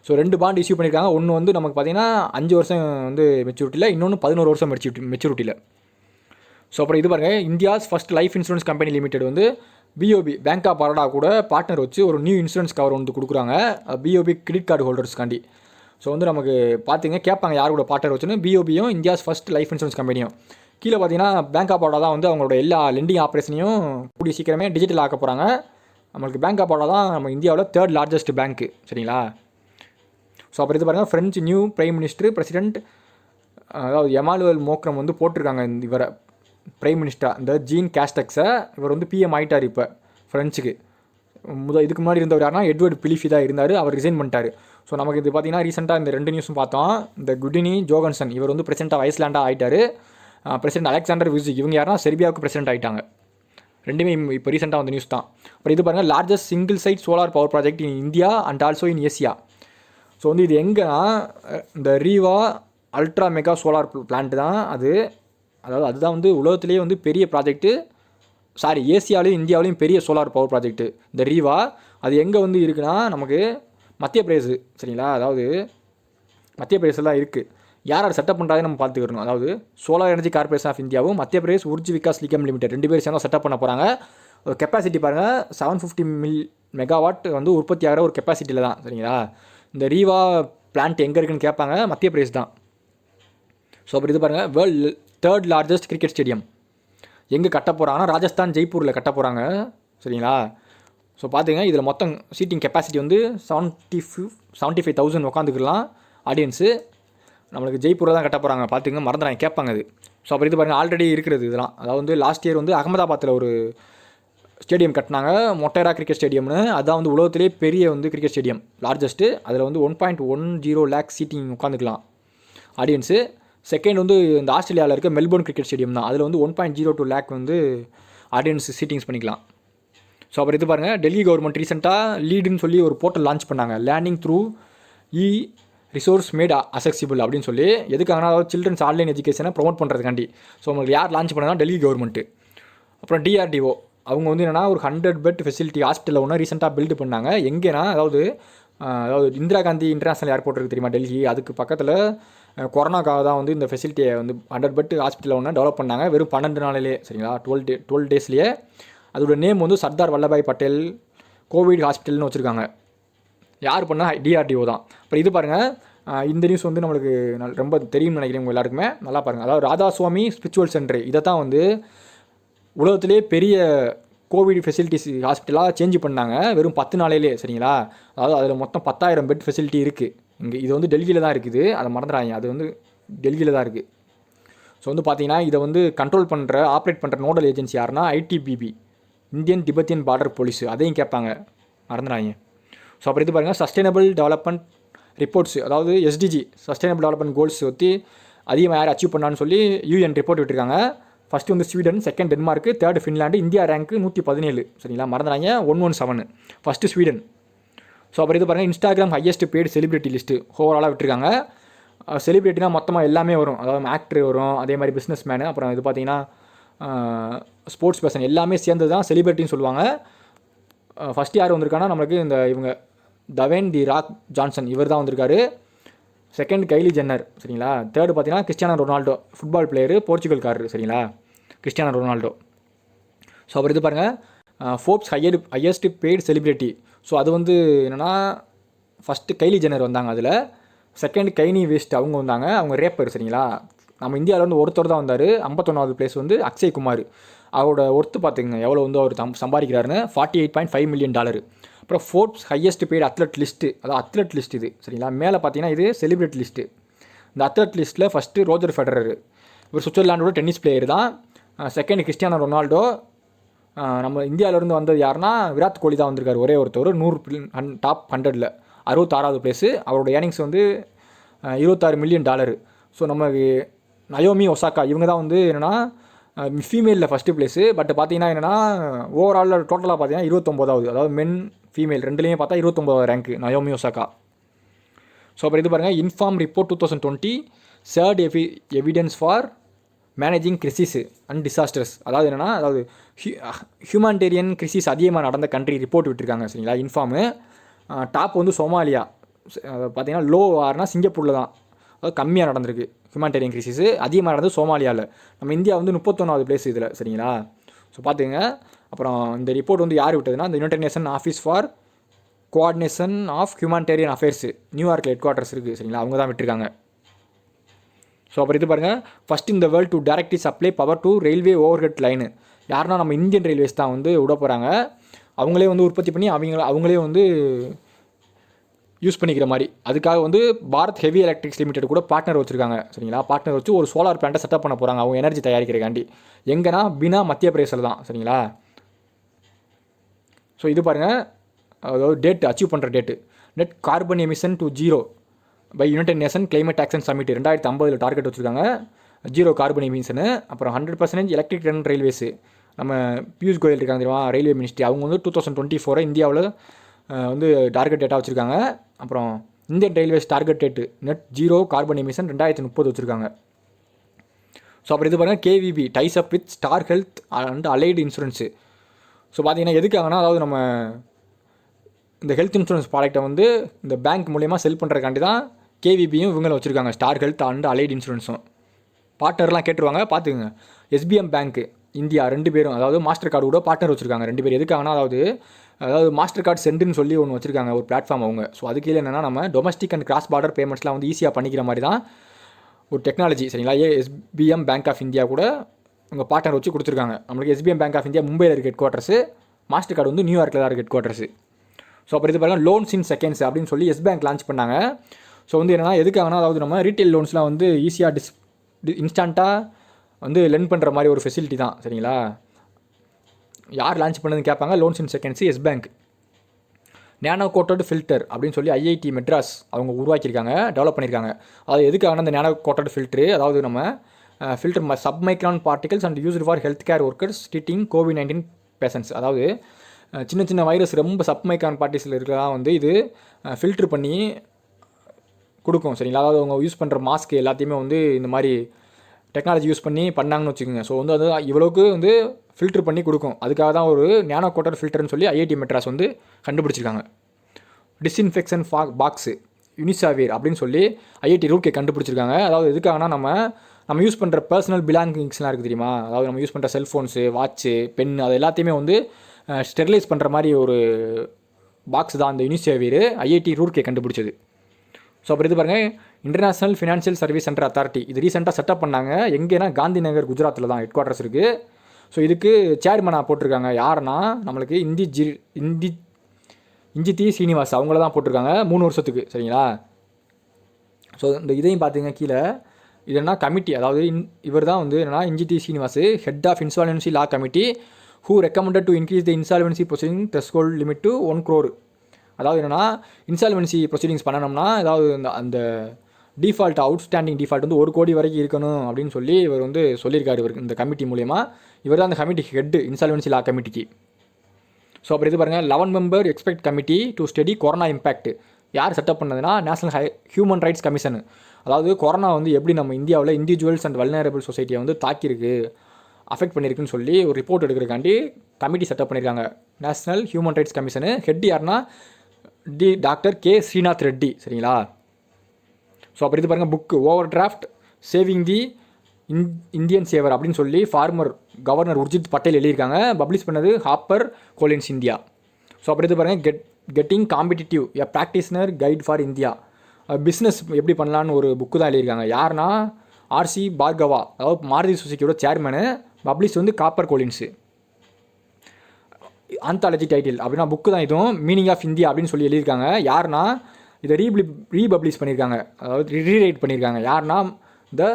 ஸோ 2 பாண்ட் இஷ்யூ பண்ணியிருக்காங்க. ஒன்று வந்து நமக்கு பார்த்தீங்கன்னா 5 வருஷம் வந்து மெச்சூரிட்டியில், இன்னொன்று 11 வருஷம் மெச்சூரிட்டியில். ஸோ அப்புறம் இது பாருங்கள், India's first life insurance company limited வந்து BOB பேங்க் ஆஃப் பரோடா கூட பார்ட்னர் வச்சு ஒரு நியூ இன்சூரன்ஸ் கவர் வந்து கொடுக்குறாங்க BOB கிரெடிட் கார்டு ஹோல்டர்ஸ்க்காண்டி. ஸோ வந்து நமக்கு பார்த்திங்க கேட்பாங்க யார் கூட பார்ட்னர் வச்சுன்னு, BOBயும் இந்தியாஸ் ஃபஸ்ட் லைஃப் இன்சூரன்ஸ் கம்பெனியும். கீழே பார்த்தீங்கன்னா பேங்க் ஆஃப் பரோடா தான் வந்து அவங்களோட எல்லா லெண்டிங் ஆப்ரேஷனையும் கூடிய சீக்கிரமே டிஜிட்டல் ஆக்க போகிறாங்க. நம்மளுக்கு பேங்க் ஆஃப் பரோடா தான் நம்ம இந்தியாவில் 3rd லார்ஜஸ்ட் பேங்க்கு சரிங்களா. ஸோ அப்புறம் இது பாருங்கள், French new prime minister president, அதாவது எமானுவேல் மோக்ரம் வந்து போட்டிருக்காங்க இவரை பிரைம் மினிஸ்டர், இந்த ஜீன் கேஸ்டக்ஸை. இவர் வந்து PM ஆகிட்டார் இப்போ ஃப்ரெஞ்சுக்கு. இதுக்கு முன்னாடி இருந்தவர் யாருன்னா எட்வர்ட் பிலிஃபி தான் இருந்தார், அவர் ரிசைன் பண்ணிட்டார். ஸோ நமக்கு இது பார்த்திங்கன்னா ரீசெண்டாக இந்த 2 நியூஸும் பார்த்தோம். இந்த குடினி ஜோகன்சன் இவர் வந்து பிரசிடென்ட் ஆஃப் ஐஸ்லாண்டாக ஆகிட்டார். பிரசிடென்ட் அலெக்சாண்டர் வியூசிக் இவங்க யாருன்னா செர்பியாவுக்கு பிரசிடென்ட் ஆகிட்டாங்க. ரெண்டுமே இப்போ ரீசெண்டாக வந்த நியூஸ் தான். அப்புறம் இது பாருங்கள், largest single site solar power project in India and also in Asia. So வந்து இது எங்கன்னா இந்த Rewa ultra mega solar plant தான் அது. அதாவது அதுதான் வந்து உலகத்துலேயே வந்து பெரிய ப்ராஜெக்ட்டு, ஏசியாவிலையும் இந்தியாவிலையும் பெரிய சோலார் பவர் ப்ராஜெக்ட்டு இந்த ரீவா. அது எங்கே வந்து இருக்குன்னா நமக்கு மத்திய பிரதேஷ் சரிங்களா. அதாவது மத்திய பிரதேசில் தான் இருக்குது. யார் செட்டப் பண்ணுறாங்க நம்ம பார்த்துக்கணும். அதாவது சோலார் எனர்ஜி கார்பரேஷன் ஆஃப் இந்தியாவும் மத்திய பிரதேஷ் உர்ஜ் விகாஸ் நிகம் லிமிடெட் 2 பேர் சேர்ந்து செட்டப் பண்ண போகிறாங்க. ஒரு கெப்பாசிட்டி பாருங்கள் 750 மெகாவாட் வந்து உற்பத்தி ஆகிற ஒரு கெப்பாசிட்டியில் தான் சரிங்களா. இந்த ரீவா பிளான்ட் எங்கே இருக்குன்னு கேட்பாங்க, மத்திய பிரதேஷ் தான். ஸோ அப்படி இது பாருங்கள், world 3rd largest cricket stadium எங்கே கட்ட போகிறாங்கன்னா ராஜஸ்தான் ஜெய்ப்பூரில் கட்ட போகிறாங்க சரிங்களா. ஸோ பார்த்துங்க, இதில் மொத்தம் சீட்டிங் கெப்பாசிட்டி வந்து 75,000 உட்காந்துக்கலாம் ஆடியன்ஸு. நம்மளுக்கு ஜெய்ப்பூரில் தான் கட்ட போகிறாங்க. பார்த்துங்க, மறந்துடாங்க கேட்பாங்க அது. ஸோ அப்புறம் இது பாருங்கள், ஆல்ரெடி இருக்கிறது இதெல்லாம். அதாவது வந்து லாஸ்ட் இயர் வந்து அகமதாபாத்தில் ஒரு ஸ்டேடியம் கட்டினாங்க, மொட்டேரா கிரிக்கெட் ஸ்டேடியம்னு. அதுதான் வந்து உலகத்திலே பெரிய வந்து கிரிக்கெட் ஸ்டேடியம், லார்ஜஸ்ட்டு. அதில் வந்து 1.10 லேக் சீட்டிங் உட்காந்துக்கலாம் ஆடியன்ஸு. செகண்ட் வந்து இந்த ஆஸ்திரேலியாவில் இருக்க மெல்போர்ன் கிரிக்கெட் ஸ்டேடியம் தான். அதில் வந்து 1.02 லேக் வந்து ஆடியன்ஸ் சீட்டிங்ஸ் பண்ணிக்கலாம். ஸோ அப்புறம் இது பாருங்கள், டெல்லி கவர்மெண்ட் ரீசெண்டாக லீடுன்னு சொல்லி ஒரு போர்ட்டல் லான்ச் பண்ணாங்க. லேர்னிங் த்ரூ ரிசோர்ஸ் மேட் அசெசிபிள் அப்படின்னு சொல்லி எதுக்காகனா அதாவது சில்ட்ரன்ஸ் ஆன்லைன் எஜுகேஷனை ப்ரொமோட் பண்ணுறதுக்காண்டி. ஸோ உங்களுக்கு யார் லான்ச் பண்ணனா டெல்லி கவர்மெண்ட்டு. அப்புறம் டிஆர்டிஓ அவங்க வந்து என்னென்னா ஒரு 100 பெட் ஃபெசிலிட்டி ஹாஸ்பிட்டலில் ஒன்று ரீசெண்டாக பில்டு பண்ணாங்க. எங்கேனா அதாவது இந்திரா காந்தி இன்டர்நேஷனல் ஏர்போர்ட் இருக்குது தெரியுமா டெல்லி, அதுக்கு பக்கத்தில் கொரோனாக்காக தான் வந்து இந்த ஃபெசிலிட்டியை வந்து 100 பெட் ஹாஸ்பிட்டலில் ஒன்று டெவலப் பண்ணாங்க வெறும் 12 நாளிலே. சரிங்களா, 12 டேஸ்லேயே. அதோட நேம் வந்து சர்தார் வல்லபாய் பட்டேல் கோவிட் ஹாஸ்பிட்டல்னு வச்சுருக்காங்க. யார் பண்ணால் டிஆர்டிஓ தான். அப்புறம் இது பாருங்கள், இந்த நியூஸ் வந்து நம்மளுக்கு ரொம்ப தெரியும்னு நினைக்கிறேன் உங்கள் எல்லாருக்குமே. நல்லா பாருங்கள், அதாவது ராதாசுவாமி ஸ்பிரிச்சுவல் சென்டர் இதை தான் வந்து உலகத்திலே பெரிய கோவிட் ஃபெசிலிட்டிஸ் ஹாஸ்பிட்டலாக சேஞ்ச் பண்ணாங்க வெறும் 10 நாளையிலே. சரிங்களா, அதாவது அதில் மொத்தம் 10,000 பெட் ஃபெசிலிட்டி இருக்குது. இங்கே இது வந்து டெல்லியில் தான் இருக்குது, அதை மறந்துடாங்க, அது வந்து டெல்லியில் தான் இருக்குது. ஸோ வந்து பார்த்தீங்கன்னா இதை வந்து கண்ட்ரோல் பண்ணுற ஆப்ரேட் பண்ணுற நோடல் ஏஜென்சி யாருன்னா ஐடிபிபி, இந்தியன் டிபெத்தியன் பார்டர் போலீஸ், அதையும் கேட்பாங்க, மறந்துடாங்க. ஸோ அப்புறம் இது பாருங்கள், சஸ்டைனபிள் டெவலப்மெண்ட் ரிப்போர்ட்ஸ், அதாவது எஸ்டிஜி சஸ்டைனபிள் டெவலப்மெண்ட் கோல்ஸ் பற்றி அதிகமாக யார் அச்சீவ் பண்ணான்னு சொல்லி யூஎன் ரிப்போர்ட் விட்டுருக்காங்க. ஃபஸ்ட்டு வந்து Sweden, second Denmark, third Finland, India rank 117. சரிங்களா, மறந்துடாங்க, 117 ஃபஸ்ட்டு ஸ்வீடன். ஸோ அப்புறம் இது பாருங்கள், Instagram highest paid celebrity list ஓவராலாக விட்டுருக்காங்க. செலிபிரிட்டினா மொத்தமாக எல்லாமே வரும், அதாவது ஆக்டர் வரும், அதே மாதிரி பிஸ்னஸ் மேனு, அப்புறம் இது பார்த்தீங்கன்னா ஸ்போர்ட்ஸ் பர்சன் எல்லாமே சேர்ந்து தான் செலிபிரிட்டின்னு சொல்லுவாங்க. ஃபஸ்ட்டு யார் வந்திருக்காங்கன்னா நம்மளுக்கு இந்த இவங்க தவேன் தி ராக் ஜான்சன், இவர் தான் வந்திருக்காரு. Second Kylie Jenner. சரிங்களா, தேர்டு பார்த்தீங்கன்னா கிறிஸ்டியானோ ரொனால்டோ, ஃபுட்பால் பிளேயரு, போர்ச்சுகல்காரரு. சரிங்களா, கிறிஸ்டியானோ ரொனால்டோ. ஸோ அப்புறம் இது பாருங்கள், Forbes highest paid celebrity. So அது வந்து என்னென்னா ஃபஸ்ட்டு கைலி ஜென்னர் வந்தாங்க, அதில் செகண்ட் கைனி வெஸ்ட் அவங்க வந்தாங்க, அவங்க ரேப்பர். சரிங்களா, நம்ம இந்தியாவில் வந்து ஒருத்தர் தான் வந்தார். 51வது பிளேஸ் வந்து அக்ஷய் குமார். அவரோட ஒர்த்து பார்த்துங்க எவ்வளோ வந்து அவர் சம்பாதிக்கிறாருன்னு, $48.5 மில்லியன். அப்புறம் Forbes highest paid athlete list, அதாவது அத்லட் லிஸ்ட் இது. சரிங்களா, மேலே பார்த்தீங்கன்னா இது செலிபிரிட்டி லிஸ்ட்டு. இந்த அத்லட் லிஸ்ட்டில் ஃபஸ்ட்டு ரோஜர் ஃபெடரர், இவர் சுவிட்சர்லாண்டோட டென்னிஸ் பிளேயர் தான். Second Cristiano Ronaldo. நம்ம இந்தியாவிலேருந்து வந்தது யாருன்னா விராட் கோலி தான் வந்திருக்காரு, ஒரே ஒருத்தர் 100 டாப் 100ல் 66வது பிளேஸு. அவரோட ஏர்னிங்ஸ் வந்து $26 மில்லியன். ஸோ நம்ம நயோமி ஒசாக்கா இவங்க தான் வந்து என்னென்னா ஃபீமேலில் ஃபஸ்ட்டு பிளேஸு. பட் பார்த்தீங்கன்னா என்னென்னா ஓவராலில் டோட்டலாக பார்த்தீங்கன்னா 29வது, அதாவது மென் ஃபீமேல் ரெண்டுலேயுமே பார்த்தா 29வது ரேங்க்கு நயோமி ஒசாக்கா. ஸோ அப்புறம் இது பாருங்கள், inform report 2020 chaired evidence for managing crisis and disasters. அதாவது என்னென்னா அதாவது ஹியூமானிட்டேரியன் கிரிசிஸ் அதிகமாக நடந்த கண்ட்ரி ரிப்போர்ட் விட்டுருக்காங்க. சரிங்களா, இன்ஃபார்மு. டாப் வந்து சோமாலியா, பார்த்தீங்கன்னா லோ ஆறுனா சிங்கப்பூரில் தான், அதாவது கம்மியாக நடந்திருக்கு ஹியூமானிட்டேரியன் கிரிசிஸ். அதிகமாக நடந்தது சோமாலியாவில். நம்ம இந்தியா வந்து 31வது பிளேஸ் இதில். சரிங்களா, ஸோ பார்த்துங்க. அப்புறம் இந்த ரிப்போர்ட் வந்து யார் விட்டதுன்னா இந்த United Nation Office for Coordination of Humanitarian Affairs, நியூயார்க்கில் ஹெட் குவார்ட்டர்ஸ் இருக்குது. சரிங்களா, அவங்க தான் விட்டுருக்காங்க. ஸோ அப்புறம் இது பாருங்கள், ஃபஸ்ட் இந்த world to directly supply power to railway overhead line. யாருன்னா நம்ம இந்தியன் ரயில்வேஸ் தான் வந்து விட போகிறாங்க. அவங்களே வந்து உற்பத்தி பண்ணி அவங்களே வந்து யூஸ் பண்ணிக்கிற மாதிரி. அதுக்காக வந்து பாரத் ஹெவி எலக்ட்ரிக்ஸ் லிமிடெட் கூட பார்ட்னர் வச்சுருக்காங்க. சரிங்களா, பார்ட்னர் வச்சு ஒரு சோலார் பிளான்ட்டை செட்டப் பண்ண போகிறாங்க அவங்க எனர்ஜி தயாரிக்கிறக்காண்டி. எங்கன்னா பினா மத்திய பிரதேசில் தான். சரிங்களா, ஸோ இது பாருங்கள், அதாவது டேட்டு அச்சீவ் பண்ணுற date, net carbon emission to 0 by United Nation Climate Action Summit 2050 target வச்சுருக்காங்க, 0 கார்பன் எமிஷனு. அப்புறம் 100% எலக்ட்ரிக் ரன் ரயில்வேஸு, நம்ம பியூஷ் கோயல் இருக்காங்க தெரியுமா, ரயில்வே மினிஸ்ட்ரி, அவங்க வந்து 2024 இந்தியாவில் வந்து டார்கெட் டேட்டாக வச்சுருக்காங்க. அப்புறம் Indian Railways target date net 0 carbon emission 2030 வச்சுருக்காங்க. ஸோ அப்புறம் இது பாருங்கள், KVB ties up with Star Health and Allied insurance. So பார்த்தீங்கன்னா எதுக்காகனா அதாவது நம்ம இந்த ஹெல்த் இன்சூரன்ஸ் ப்ராடக்ட்டை வந்து இந்த பேங்க் மூலயமா செல் பண்ணுறதுக்காண்டி தான் கேவிபியும் இவங்களும் வச்சுருக்காங்க, ஸ்டார் ஹெல்த் அண்ட் அலைடு இன்சூரன்ஸும். பார்ட்னர்லாம் கேட்டுருவாங்க, பார்த்துக்குங்க. எஸ்பிஎம் பேங்க்கு இந்தியா 2 பேரும், அதாவது மாஸ்டர் கார்டு கூட பார்ட்னர் வச்சுருக்காங்க 2 பேர். எதுக்காகனா அதாவது மாஸ்டர் கார்டு சென்டுன்னு சொல்லி ஒன்று வச்சுருக்காங்க, ஒரு பிளாட்ஃபார்ம் அவங்க. ஸோ அது கீழே என்னென்னா நம்ம டொமஸ்டிக் அண்ட் கிராஸ் பார்டர் பேமெண்ட்ஸ்லாம் வந்து ஈஸியாக பண்ணிக்கிற மாதிரி தான் ஒரு டெக்னாலஜி. சரிங்களா, எஸ்பிஎம் பேங்க் ஆஃப் இந்தியா கூட உங்கள் பார்ட்னர் வச்சு கொடுத்துருக்காங்க. நம்மளுக்கு எஸ்பிஎம் பேங்க் ஆஃப் இந்தியா மும்பையில் இருக்க ஹெட் குவார்ட்டர்ஸு, மாஸ்டர் கார்டு வந்து நியூயார்க்கில் தான் இருக்க ஹெட் குவார்ட்டர்ஸு. ஸோ அப்புறம் இது பாருங்கள், லோன்ஸ் இன் செகண்ட்ஸ் அப்படின்னு சொல்லி எஸ் பேங்க் லான்ச் பண்ணாங்க. ஸோ வந்து என்னென்னா எதுக்காகனா அதாவது நம்ம ரீட்டைல் லோன்ஸ்லாம் வந்து ஈஸியாக இன்ஸ்டண்ட்டாக வந்து லென் பண்ணுற மாதிரி ஒரு ஃபெசிலிட்டி தான். சரிங்களா, யார் லான்ச் பண்ணதுன்னு கேட்பாங்க, loans in seconds Yes Bank. Nano coated filter அப்படின்னு சொல்லி ஐஐடி மெட்ராஸ் அவங்க உருவாக்கியிருக்காங்க, டெவலப் பண்ணியிருக்காங்க. அது எதுக்காகனா இந்த நேனோ கோட்டட் ஃபில்ட்ரு, அதாவது நம்ம filter submicron particles and used for health care workers treating COVID-19 patients. அதாவது சின்ன சின்ன வைரஸ் ரொம்ப சப்மைக்ரான் பார்ட்டிஸில் இருக்கலாம் வந்து இது ஃபில்ட்ரு பண்ணி கொடுக்கும் சரிங்களா. அதாவது அவங்க யூஸ் பண்ணுற மாஸ்க் எல்லாத்தையுமே வந்து இந்த மாதிரி டெக்னாலஜி யூஸ் பண்ணி பண்ணாங்கன்னு வச்சுக்கோங்க. ஸோ வந்து அது இவ்வளோக்கு வந்து ஃபில்டர் பண்ணி கொடுக்கும். அதுக்காக தான் ஒரு நேனோ கோட்டர் ஃபில்டர்னு சொல்லி ஐஐடி மெட்ராஸ் வந்து கண்டுபிடிச்சிருக்காங்க. டிஸ்இன்ஃபெக்ஷன் பாக்ஸு யூனிசாவேர் அப்படின்னு சொல்லி ஐஐடி ரூர்க்கே கண்டுபிடிச்சிருக்காங்க. அதாவது எதுக்காகனா நம்ம யூஸ் பண்ணுற பர்சனல் பிலாங்கிங்ஸ்லாம் இருக்குது தெரியுமா, அதாவது நம்ம யூஸ் பண்ணுற செல்ஃபோன்ஸு, வாட்ச்சு, பென், அது எல்லாத்தையுமே வந்து ஸ்டெரிலைஸ் பண்ணுற மாதிரி ஒரு பாக்ஸ் தான் அந்த யூனிசாவேர் ஐஐடி ரூர்க்கே கண்டுபிடிச்சது. ஸோ அப்புறம் இது பாருங்கள், international financial service centre authority இது ரீசெண்டாக செட்டப் பண்ணாங்க. எங்கேனா காந்தி நகர் குஜராத்தில் தான் ஹெட் குவார்ட்டர்ஸ் இருக்குது. ஸோ இதுக்கு சேர்மனாக போட்டிருக்காங்க யாருன்னா நம்மளுக்கு இஞ்சித்தி சீனிவாஸ் அவங்கள தான் போட்டிருக்காங்க 3 வருஷத்துக்கு சரிங்களா. ஸோ இந்த இதையும் பார்த்துங்க கீழே இது என்ன கமிட்டி, அதாவது இவர் தான் வந்து என்னென்னா Injeti Srinivas head of insolvency law committee who recommended to increase the insolvency proceeding threshold limit to 1 crore. அதாவது என்னென்னா இன்சால்வன்சி ப்ரொசீடிங்ஸ் பண்ணணும்னா அதாவது அந்த டிஃபால்ட் அவுட்ஸ்டாண்டிங் டிஃபால்ட் வந்து 1 கோடி வரைக்கும் இருக்கணும் அப்படின்னு சொல்லி இவர் வந்து சொல்லியிருக்காரு. இவர் இந்த கமிட்டி மூலயமா இவர் தான் அந்த கமிட்டி ஹெட் இன்சால்வன்சி லா கமிட்டிக்கு. ஸோ அப்புறம் இது பாருங்கள் 11 member expect committee to study corona impact யார் செட்டப் பண்ணதுன்னா நேஷனல் ஹியூமன் ரைட்ஸ் கமிஷன். அதாவது கொரோனா வந்து எப்படி நம்ம இந்தியாவில் இண்டிவிஜுவல்ஸ் அண்ட் வல்னரபிள் சொசைட்டியை வந்து தாக்கியிருக்கு, அஃபெக்ட் பண்ணியிருக்குன்னு சொல்லி ஒரு ரிப்போர்ட் எடுக்கிறக்காண்டி கமிட்டி செட்டப் பண்ணியிருக்காங்க. National human rights commission head யாருன்னா டாக்டர் கே ஸ்ரீநாத் ரெட்டி சரிங்களா. ஸோ அப்புறம் இது பாருங்கள் book overdraft saving the Indian saver அப்படின்னு சொல்லி ஃபார்மர் கவர்னர் உர்ஜித் பட்டேல் எழுதியிருக்காங்க. பப்ளிஷ் பண்ணது ஹாப்பர் கோலின்ஸ் இந்தியா. ஸோ அப்புறம் இது பாருங்கள் getting competitive a practitioner guide for India business எப்படி பண்ணலான்னு ஒரு புக்கு தான் எழுதியிருக்காங்க. யாருன்னா ஆர்சி பார்கவா, அதாவது மாருதி சுசுக்கியோட சேர்மனு. பப்ளிஷ் வந்து காப்பர் கோலின்ஸு. ஆந்தாலஜி டைட்டில் அப்படின்னா புக்கு தான் இதுவும் மீனிங் ஆஃப் இந்தியா அப்படின்னு சொல்லி எழுதியிருக்காங்க. யாருன்னா இதை ரீபப்ளிஷ் பண்ணியிருக்காங்க, அதாவது ரீரைட் பண்ணியிருக்காங்க. யாருன்னா த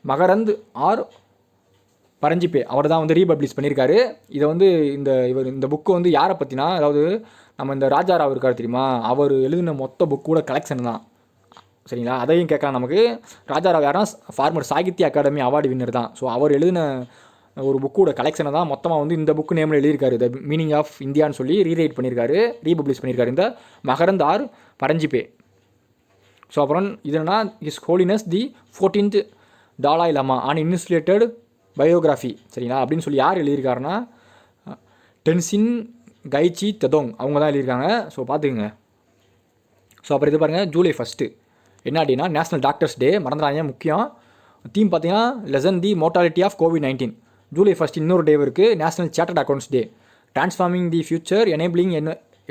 மகரந்த் ஆர் பரஞ்சிப்பே அவர் தான் வந்து ரீபப்ளிஷ் பண்ணியிருக்காரு. இதை வந்து இந்த புக்கு வந்து யாரை பற்றினா, அதாவது நம்ம இந்த ராஜாராவ் இருக்கார் தெரியுமா, அவர் எழுதின மொத்த புக்கோட கலெக்ஷன் தான் சரிங்களா. அதையும் கேட்கலாம் நமக்கு. ராஜாராவ் யாருன்னா former Sahitya Akademi award winner தான். ஸோ அவர் எழுதின ஒரு புக்கோட கலெக்ஷனை தான் மொத்தமாக வந்து இந்த புக்கு நேமில் எழுதியிருக்காரு. த மீனிங் ஆஃப் இந்தியான்னு சொல்லி ரீரைட் பண்ணியிருக்காரு, ரீபப்ளிஷ் பண்ணியிருக்காரு இந்த மகரந்த் ஆர் பரஞ்சிப்பே. ஸோ அப்புறம் இதுனா his holiness the 14th Dalai Lama an illustrated biography சரிங்களா அப்படின்னு சொல்லி யார் எழுதியிருக்காருன்னா டென்சின் கைச்சி ததோங் அவங்க தான் எழுதியிருக்காங்க. ஸோ பார்த்துக்குங்க. ஸோ அப்புறம் இது பாருங்கள் ஜூலை 1 என்ன அப்படின்னா நேஷனல் டாக்டர்ஸ் டே மறந்துடாங்க முக்கியம். தீம் பார்த்தீங்கன்னா lesson the mortality of COVID-19. July 1 இன்னொரு டே இருக்குது National Chartered Accountants Day. Transforming the future enabling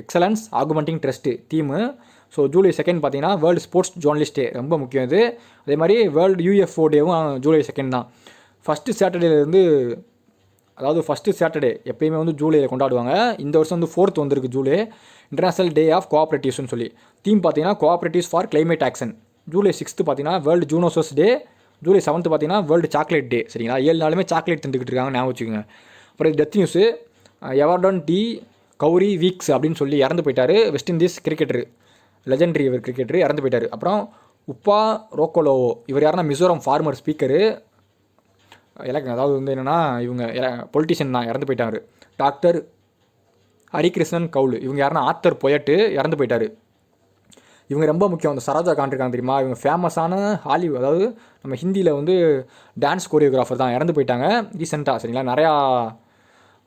excellence augmenting trust theme. ஸோ ஜூலை 2 பார்த்தீங்கன்னா வேர்ல்டு ஸ்போர்ட்ஸ் ஜேர்னலிஸ்ட் டே ரொம்ப முக்கியம் இது. அதே மாதிரி வேர்ல்டு UFO டேவும் ஜூலை 2 தான். ஃபஸ்ட்டு சாட்டர்டேலேருந்து, அதாவது ஃபஸ்ட்டு சாட்டர்டே எப்பயுமே வந்து ஜூலையில் கொண்டாடுவாங்க. இந்த வருஷம் வந்து 4th வந்திருக்கு ஜூலை, இன்டர்நேஷனல் டே ஆஃப் கோஆப்ரேட்டிவ்ஸ்னு சொல்லி. தீம் பார்த்தீங்கன்னா cooperatives for climate action. July 6 பார்த்தீங்கன்னா வேர்ல்டு ஜூனோசஸ் டே. ஜூலை 7 பார்த்தீங்கன்னா வேர்ல்டு சாக்லேட் டே சரிங்களா. 7 நாளுமே சாக்லேட் தின்னுக்கிட்டு இருக்காங்க ஞாபகம் வச்சுக்கோங்க. அப்புறம் death news Everton De Courcy Weekes அப்படின்னு சொல்லி இறந்து போயிட்டார். வெஸ்ட் இண்டீஸ் கிரிக்கெட்டரு, லெஜெண்டரி இவர் கிரிக்கெட்டரு இறந்து போயிட்டார். அப்புறம் உப்பா ரோக்கோலோவோ இவர் யாருன்னா மிசோரம் ஃபார்மர் ஸ்பீக்கரு அதாவது வந்து என்னென்னா இவங்க பொலிட்டிஷியன் தான் இறந்து போயிட்டார். டாக்டர் ஹரிகிருஷ்ணன் கவுல் இவங்க யாருன்னா ஆத்தர் பொயட்டு இறந்து போயிட்டார். இவங்க ரொம்ப முக்கியம். அந்த சரோஜா கான் இருக்காங்க தெரியுமா, இவங்க ஃபேமஸான ஹாலிவுட், அதாவது நம்ம ஹிந்தியில் வந்து டான்ஸ் கோரியோகிராஃபர் தான் இறந்து போயிட்டாங்க ரீசெண்டாக சரிங்களா. நிறையா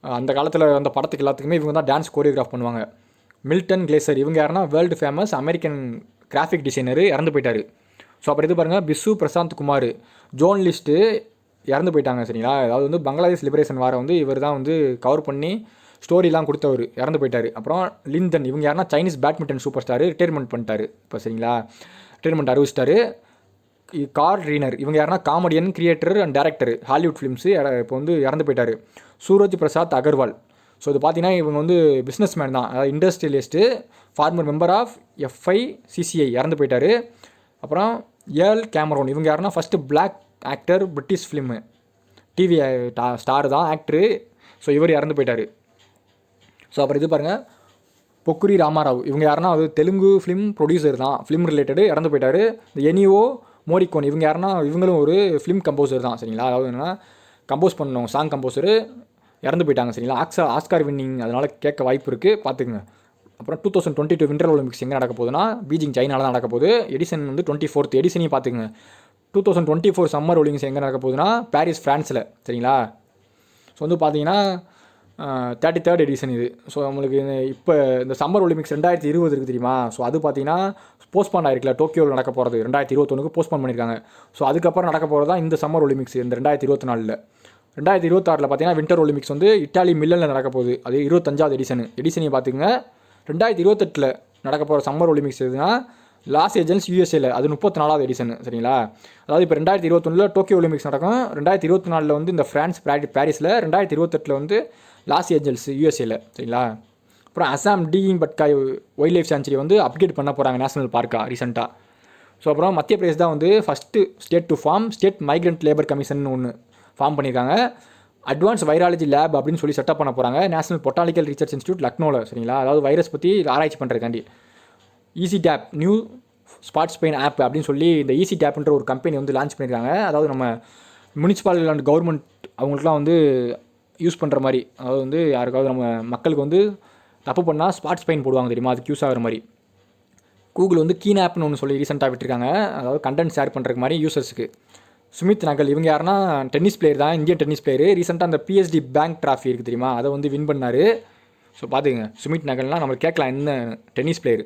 அந்த காலத்தில் அந்த படத்துக்கு எல்லாத்துக்குமே இவங்க தான் டான்ஸ் கோரியோகிராஃப் பண்ணுவாங்க. மில்டன் கிளேசர் இவங்க யாருன்னா world famous American graphic designer இறந்து போயிட்டார். ஸோ அப்புறம் இது பாருங்கள் பிசு பிரசாந்த் குமார் ஜோர்னலிஸ்ட்டு இறந்து போயிட்டாங்க சரிங்களா. அதாவது வந்து பங்களாதேஷ் லிபரேஷன் வாரம் வந்து இவர் தான் வந்து கவர் பண்ணி ஸ்டோரிலாம் கொடுத்தவர் இறந்து போயிட்டார். அப்புறம் லிந்தன் இவங்க யாருன்னா Chinese badminton super star retirement பண்ணிட்டார் இப்போ சரிங்களா, ரிட்டையர்மெண்ட் அறிவிச்சிட்டாரு. கார் ரீனர் இவங்க யாருன்னா comedian, creator and director Hollywood films இப்போ வந்து இறந்து போயிட்டார். சூரஜ் பிரசாத் அகர்வால் ஸோ இது பார்த்தீங்கன்னா இவங்க வந்து பிஸ்னஸ் மேன் தான், அதாவது industrialist, former member of FICCI இறந்து போயிட்டார். அப்புறம் ஏல் கேமரோன் இவங்க யாருன்னா first black actor British film TV star தான் ஆக்டரு. ஸோ இவர் இறந்து போயிட்டார். ஸோ அப்புறம் இது பாருங்கள் பொக்குரி ராமாராவ் இவங்க யாருன்னா அது தெலுங்கு ஃபிலிம் ப்ரொடியூசர் தான், ஃபிலிம் ரிலேட்டடு இறந்து போயிட்டார். இந்த எனிஓ மோரிகோன் இவங்க யாருன்னா இவங்களும் ஒரு ஃபிலிம் கம்போசர் தான் சரிங்களா. அதாவது என்னென்னா கம்போஸ் பண்ணணும் சாங் கம்போசரு இறந்து போயிட்டாங்க சரிங்களா. ஆஸ்கார் வின்னிங் அதனால் கேட்க வாய்ப்பு இருக்குது பார்த்துக்குங்க. அப்புறம் 2022 வின்டர் ஒலிம்பிக்ஸ் எங்கே நடக்க போகுதுன்னா பீஜிங் சைனாவில் தான் நடக்க போகுது. எடிசன் வந்து 24th எடிசனையும் பார்த்துக்குங்க. 2024 சம்மர் ஒலிம்பிக்ஸ் எங்கே நடக்க போகுதுன்னா பாரிஸ் ஃப்ரான்ஸில். சரிங்களா? ஸோ வந்து பார்த்தீங்கன்னா 33rd எடிஷன் இது. ஸோ நம்மளுக்கு இப்போ இந்த சம்மர் ஒலிம்பிக்ஸ் 2020 இருக்குது தெரியுமா? ஸோ அது பார்த்தீங்கன்னா போஸ்ட்பான் ஆகிருக்குல்ல, டோக்கியோவில் நடக்க போகிறது 2021 போஸ்ட்பான் பண்ணியிருக்காங்க. ஸோ அதுக்கப்புறம் நடக்க போகிறது தான் இந்த சம்மர் ஒலிம்பிக்ஸ் இந்த 2024. 2026 பார்த்தீங்கன்னா வின்டர் ஒலிம்பிக்ஸ் வந்து இட்டாலி மில்லனில் நடக்க போகுது. அது 25வது எடிஷனையும் பார்த்துக்குங்க. 2028 நடக்க போகிற சம்மர் ஒலிம்பிக்ஸ் எதுனா லாஸ் ஏஞ்சல்ஸ் யூஎஸ்ஏல, அது 34வது எடிஷன். சரிங்களா? அதாவது இப்போ 2021 டோக்கியோ ஒலிம்பிக்ஸ் நடக்கும். 2024 வந்து இந்த ஃப்ரான்ஸ் பாரிஸில், 2028 வந்து லாஸ் ஏஞ்சல்ஸ் யூஎஸ்ஏல. சரிங்களா? அப்புறம் Assam teeing Patkai wild life sanctuary வந்து அப்கிரேட் பண்ண போகிறாங்க நேஷனல் பார்க்காக ரீசெண்டாக. ஸோ அப்புறம் மத்திய பிரதேஷ் தான் வந்து first state to form state migrant labour commission ஒன்று ஃபார்ம் பண்ணியிருக்காங்க. அட்வான்ஸ் வைராலஜி லேப் அப்படின்னு சொல்லி செட்டப் பண்ண போகிறாங்க நேஷனல் பொட்டானிக்கல் ரிசர்ச் இன்ஸ்டியூட் லக்னோவில். சரிங்களா? அதாவது வைரஸ் பற்றி ஆராய்ச்சி பண்ணுறதுக்காண்டி. Easy tap new spot Spain app அப்படின்னு சொல்லி இந்த ஈஸி டேப்ன்ற ஒரு கம்பெனி வந்து லான்ச் பண்ணியிருக்காங்க. அதாவது நம்ம முனிசிபாலிட்டி அண்ட் கவர்மெண்ட் அவங்களுக்குலாம் வந்து யூஸ் பண்ணுற மாதிரி, அதாவது வந்து யாருக்காவது நம்ம மக்களுக்கு வந்து தப்பு பண்ணால் ஸ்பாட் ஸ்பெயின் போடுவாங்க தெரியுமா, அதுக்கு யூஸ் ஆகிற மாதிரி. கூகுள் வந்து கீன் ஆப்னு ஒன்று சொல்லி ரீசெண்டாக விட்டுருக்காங்க. அதாவது கண்டென்ட் ஷேர் பண்ணுறதுக்கு மாதிரி யூசர்ஸுக்கு. சுமித் நகல் இவங்க யாருன்னா டென்னிஸ் பிளேயர் தான், இந்தியன் டென்னிஸ் பிளேயர். ரீசெண்டாக அந்த பிஎஸ்டி பேங்க் ட்ராஃபி இருக்குது தெரியுமா, அதை வந்து வின் பண்ணார். ஸோ பார்த்துக்கங்க, சுமித் நகல்னால் நம்ம கேட்கலாம் என்ன tennis player.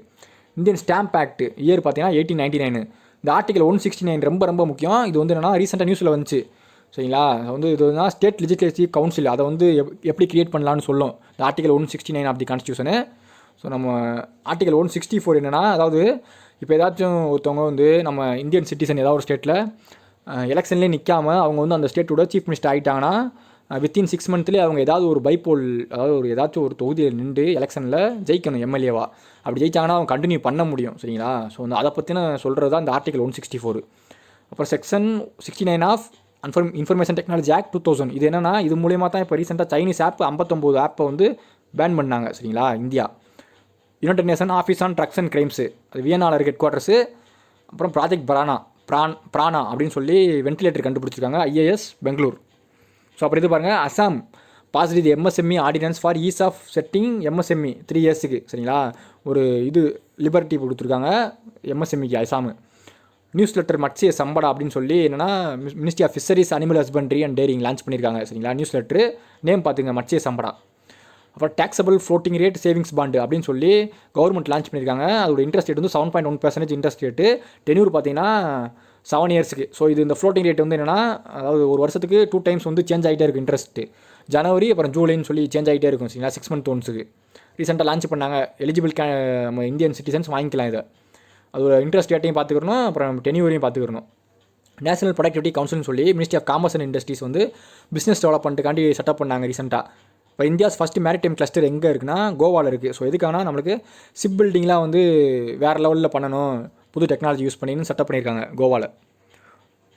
Indian stamp act year பார்த்தீங்கன்னா 1899. இந்த ஆர்டிகல் 169 ரொம்ப ரொம்ப முக்கியம். இது வந்து என்னென்னா ரீசெண்டாக நியூஸில் வந்துச்சு. சரிங்களா? வந்து இது வந்து ஸ்டேட் லெஜிஸ்லேட்டிவ் கவுன்சில் அதை வந்து எப்படி கிரியேட் பண்ணலான்னு சொல்லும் இந்த ஆர்டிகல் 169 ஆஃப் தி கான்ஸ்டியூஷனு. ஸோ நம்ம ஆர்டிகல் 164 என்னென்னா, அதாவது இப்போ ஏதாச்சும் ஒருத்தவங்க வந்து நம்ம இந்தியன் சிட்டிசன் ஏதாவது ஒரு ஸ்டேட்டில் எலெக்ஷன்லேயே நிற்காமல் அவங்க வந்து அந்த ஸ்டேட்டோட சீஃப் மினிஸ்டர் ஆகிட்டாங்கன்னா வித்தின் 6 மந்த்லேயே அவங்க ஏதாவது ஒரு பைப்போல், அதாவது ஏதாச்சும் ஒரு தொகுதியில் நின்று எலெக்ஷனில் ஜெயிக்கணும் எம்எல்ஏவா. அப்படி ஜெயிச்சாங்கன்னா அவங்க கண்டினியூ பண்ண முடியும். சரிங்களா? ஸோ வந்து அதை பற்றின சொல்கிறது தான் இந்த ஆர்டிகல் 164. அப்புறம் section 69 of Information Technology Act 2000. இது என்னென்னா, இது மூலியமாக தான் இப்போ ரீசெண்டாக சைனீஸ் ஆப் 59 ஆப்பை வந்து பேன் பண்ணாங்க. சரிங்களா? India. United Nation Office on Drugs and Crimes, அது வியன்னாவில் இருக்க ஹெட் குவார்ட்டர்ஸு. அப்புறம் ப்ராஜெக்ட் பிரானா அப்படின்னு சொல்லி வென்டிலேட்டர் கண்டுபிடிச்சிருக்காங்க ஐஏஎஸ் பெங்களூர். ஸோ அப்புறம் இது பாருங்கள், Assam passed the MSME ordinance for ease of setting MSME 3 இயர்ஸுக்கு. சரிங்களா? ஒரு இது லிபர்ட்டி கொடுத்துருக்காங்க எம்எஸ்எம்இக்கு அசாமு. நியூஸ் லெட்டர் மட்சிய சம்படா அப்படின்னு சொல்லி என்னென்னா ministry of fisheries animal husbandry and dairying launch பண்ணியிருக்காங்க. சரிங்களா? நியூஸ் லெட்ரு நேம் பார்த்துங்க, மட்சிய சம்படா. அப்புறம் taxable floating rate savings bond அப்படின்னு சொல்லி கவர்மெண்ட் லான்ச் பண்ணியிருக்காங்க. அதோட இன்ட்ரெஸ்ட் ரேட் வந்து 7.1% இன்ட்ரெஸ்ட் ரேட்டு. டென்யூர் பார்த்தீங்கன்னா 7 இயர்ஸுக்கு. ஸோ இது இந்த ஃப்ளோட்டிங் ரேட் வந்து என்னென்னா, அதாவது ஒரு வருஷத்துக்கு 2 டைம்ஸ் வந்து சேஞ்ச் ஆகிட்டே இருக்கும் இன்ட்ரெஸ்ட்டு. ஜனவரி அப்புறம் ஜூலைன்னு சொல்லி சேஞ்ச் ஆகிட்டே இருக்கும். சரிங்களா? 6 மந்த் ஒன்ஸுக்கு ரீசெண்டாக லான்ச் பண்ணாங்க. எலிஜிபிள் நம்ம இந்தியன் சிட்டிசன்ஸ் வாங்கிக்கலாம் இதை. அதோட இன்ட்ரெஸ்ட் ரேட்டையும் பார்த்துக்கணும், அப்புறம் டென்யூரையும் பார்த்துக்கணும். நேஷனல் ப்ரொடக்டிவிட்டி கவுன்சில்னு சொல்லி ministry of commerce and industries வந்து பிஸ்னஸ் டெவலப்மெண்ட்டுக்காண்டி செட்டப் பண்ணாங்க ரீசெண்டாக. இப்போ இந்தியாஸ் ஃபஸ்ட்டு மேரிடைம் கிளஸ்டர் எங்கே இருக்குன்னா கோவாவில் இருக்குது. ஸோ எதுக்கானா நம்மளுக்கு ஷிப் பில்டிங்லாம் வந்து வேறு லெவலில் பண்ணணும், புது டெக்னாலஜி யூஸ் பண்ணின்னு செட்டப் பண்ணியிருக்காங்க கோவாவில்.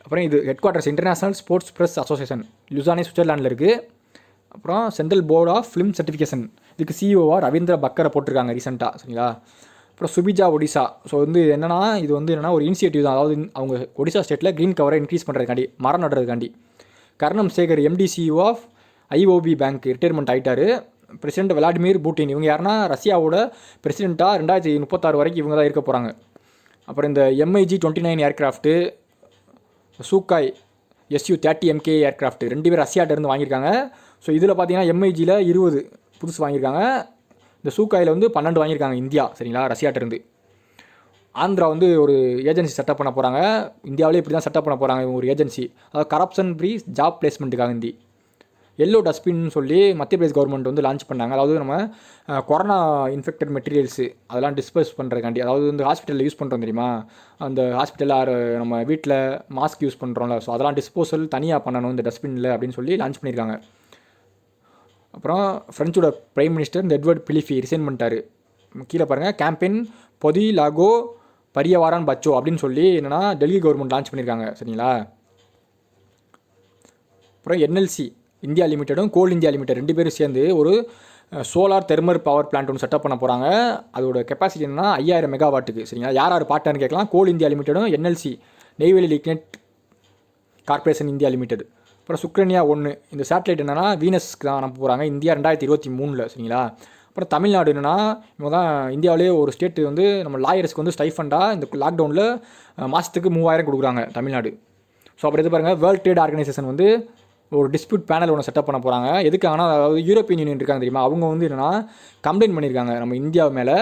அப்புறம் இது headquarters international sports press association Lausanne சுவிட்சர்லாண்டில் இருக்குது. அப்புறம் central board of film certification, இதுக்கு சிஇஓவாக ரவீந்திர பக்கரை போட்டிருக்காங்க ரீசெண்டாக. சரிங்களா? அப்புறம் சுபிஜா ஒடிசா. ஸோ வந்து என்னென்னா, இது வந்து என்னென்னா ஒரு இனிஷியேட்டிவ் தான். அதாவது அவங்க ஒடிசா ஸ்டேட்டில் க்ரீன் கவரை இன்க்ரீஸ் பண்ணுறதுக்காண்டி, மரம் நடுறதுக்காண்டி. Karnam Sekar MD CEO of IOB bank retirement ஆகிட்டார். பிரசிடென்ட் விளாடிமிர் புட்டின் இவங்க யாருன்னா ரஷ்யாவோட பிரசிடெண்ட்டாக 2036 வரைக்கும் இவங்க தான் இருக்க போகிறாங்க. அப்புறம் இந்த MiG 29 aircraft, Sukhoi Su-30 MK aircraft 2 பேர் ரஷ்யாட்டிருந்து வாங்கியிருக்காங்க. ஸோ இதில் பார்த்தீங்கன்னா MiGயில் 20 புதுசு வாங்கியிருக்காங்க. இந்த சூக்காயில் வந்து 12 வாங்கியிருக்காங்க இந்தியா. சரிங்களா? ரஷ்யாட்டிருந்து. ஆந்திரா வந்து ஒரு ஏஜென்சி செட்டப் பண்ண போகிறாங்க. இந்தியாவிலே இப்படி தான் செட்டப் பண்ண போகிறாங்க ஒரு ஏஜென்சி. அதாவது கரப்ஷன் ஃப்ரீ ஜாப் பிளேஸ்மெண்ட்டுக்காக இந்தி. எல்லோ டஸ்ட்பின் சொல்லி மத்திய பிரதேஷ் கவர்மெண்ட் வந்து லான்ச் பண்ணாங்க. அதாவது நம்ம கொரோனா இன்ஃபெக்டட் மெட்டீரியல்ஸு அதெல்லாம் டிஸ்போஸ் பண்ணுறதுக்காண்டி, அதாவது இந்த ஹாஸ்பிட்டலில் யூஸ் பண்ணுறோம் தெரியுமா, அந்த ஹாஸ்பிட்டலில் நம்ம வீட்டில் மாஸ்க் யூஸ் பண்ணுறோம்ல, ஸோ அதெல்லாம் டிஸ்போசல் தனியாக பண்ணணும் இந்த டஸ்ட்பினில் அப்படின்னு சொல்லி லான்ச் பண்ணியிருக்காங்க. அப்புறம் ஃப்ரெஞ்சோட பிரைம் மினிஸ்டர் இந்த எட்வர்ட் பிலிஃபி ரிசைன் பண்ணிட்டார். கீழே பாருங்கள், கேம்பெயின் பொதி லாகோ பரியவாரான் பச்சோ அப்படின்னு சொல்லி என்னென்னா டெல்லி கவர்மெண்ட் லான்ச் பண்ணியிருக்காங்க. சரிங்களா? அப்புறம் என்எல்சி இந்தியா லிமிட்டடும் கோல் இந்தியா லிமிடெட் 2 பேரும் சேர்ந்து ஒரு சோலார் தெர்மல் பவர் பிளான்ட் ஒன்று செட்டப் பண்ண போகிறாங்க. அதோட கெப்பாசிட்டி என்னன்னா 5000 மெகாவாட்டுக்கு. சரிங்களா? யார் பார்ட்னர்னு கேட்கலாம். கோல் இந்தியா லிமிட்டடும் NLC Neyveli lignite corporation India limited. அப்புறம் சுக்ரனியா 1 இந்த சேட்டலைட் என்னென்னா வீனஸ்க்கு தான் அனுப்ப போகிறாங்க இந்தியா 2023. சரிங்களா? அப்புறம் தமிழ்நாடு என்னென்னா இவங்க தான் இந்தியாவிலே ஒரு ஸ்டேட் வந்து நம்ம லாயர்ஸ்க்கு வந்து ஸ்டைஃபண்டாக இந்த லாக்டவுனில் மாதத்துக்கு 3000 கொடுக்குறாங்க தமிழ்நாடு. ஸோ அப்புறம் இது பாருங்கள், வேர்ல்ட் ட்ரேட் ஆர்கனைசேஷன் வந்து ஒரு டிஸ்பியூட் பேனல் ஒன்று செட்டப் பண்ண போகிறாங்க. எதுக்காகனா, அதாவது யூரோப்பியன் யூனியன் இருக்காங்க தெரியுமா, அவங்க வந்து என்னென்னா கம்ப்ளைண்ட் பண்ணியிருக்காங்க நம்ம இந்தியா மேலே.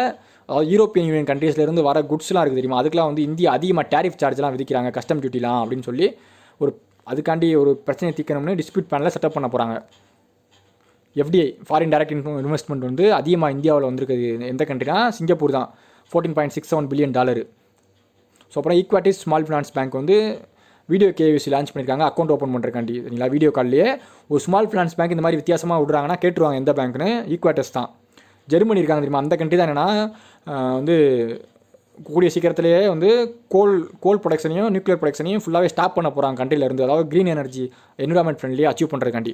அதாவது யூரோப்பியன் யூனியன் கண்ட்ரீஸ்லேருந்து வர குட்ஸ்லாம் இருக்குது தெரியுமா, அதுக்கெலாம் வந்து இந்தியா அதிகமாக டேரிஃப் சார்ஜ்லாம் விதிக்கிறாங்க, கஸ்டம் டியூட்டிலாம் அப்படின்னு சொல்லி அதுக்காண்டி ஒரு பிரச்சனையை தீர்க்கணும்னு டிஸ்பியூட் பேனலை செட்டப் பண்ண போகிறாங்க. எஃப்டிஐ ஃபாரின் டைரக்ட் இன்வெஸ்ட்மெண்ட் வந்து அதிகமாக இந்தியாவில் வந்திருக்குது எந்த கண்ட்ரினா சிங்கப்பூர் தான், $14.67 பில்லியன். ஸோ அப்புறம் ஈக்வாட்டிஸ் ஸ்மால் ஃபினான்ஸ் பேங்க் வந்து வீடியோ கேவிசி லான்ச் பண்ணியிருக்காங்க அக்கௌண்ட் ஓப்பன் பண்ணுறக்காண்டி சரிங்களா. வீடியோ கால்லேயே ஒரு ஸ்மால் ஃபினான்ஸ் பேங்க் இந்த மாதிரி வித்தியாசமாக விட்றாங்கன்னா கேட்டுருவாங்க எந்த பேங்க்னு. ஈக்வாட்டிஸ் தான், ஜெர்மனி இருக்காங்க தெரியுமா, அந்த கண்ட்ரி தான் என்னென்னா வந்து கூடிய சீக்கிரத்திலேயே வந்து கோல் ப்ரொடக்ஷனையும் நியூக்ளியர் ப்ரொடக்ஷனையும் ஃபுல்லாகவே ஸ்டாப் பண்ண போகிறாங்க கண்ட்ரிலேருந்து. அதாவது க்ரீன் எனர்ஜி என்விரான்மெண்ட் ஃப்ரெண்ட்லியாக அச்சீவ் பண்ணுறதுக்காண்டி.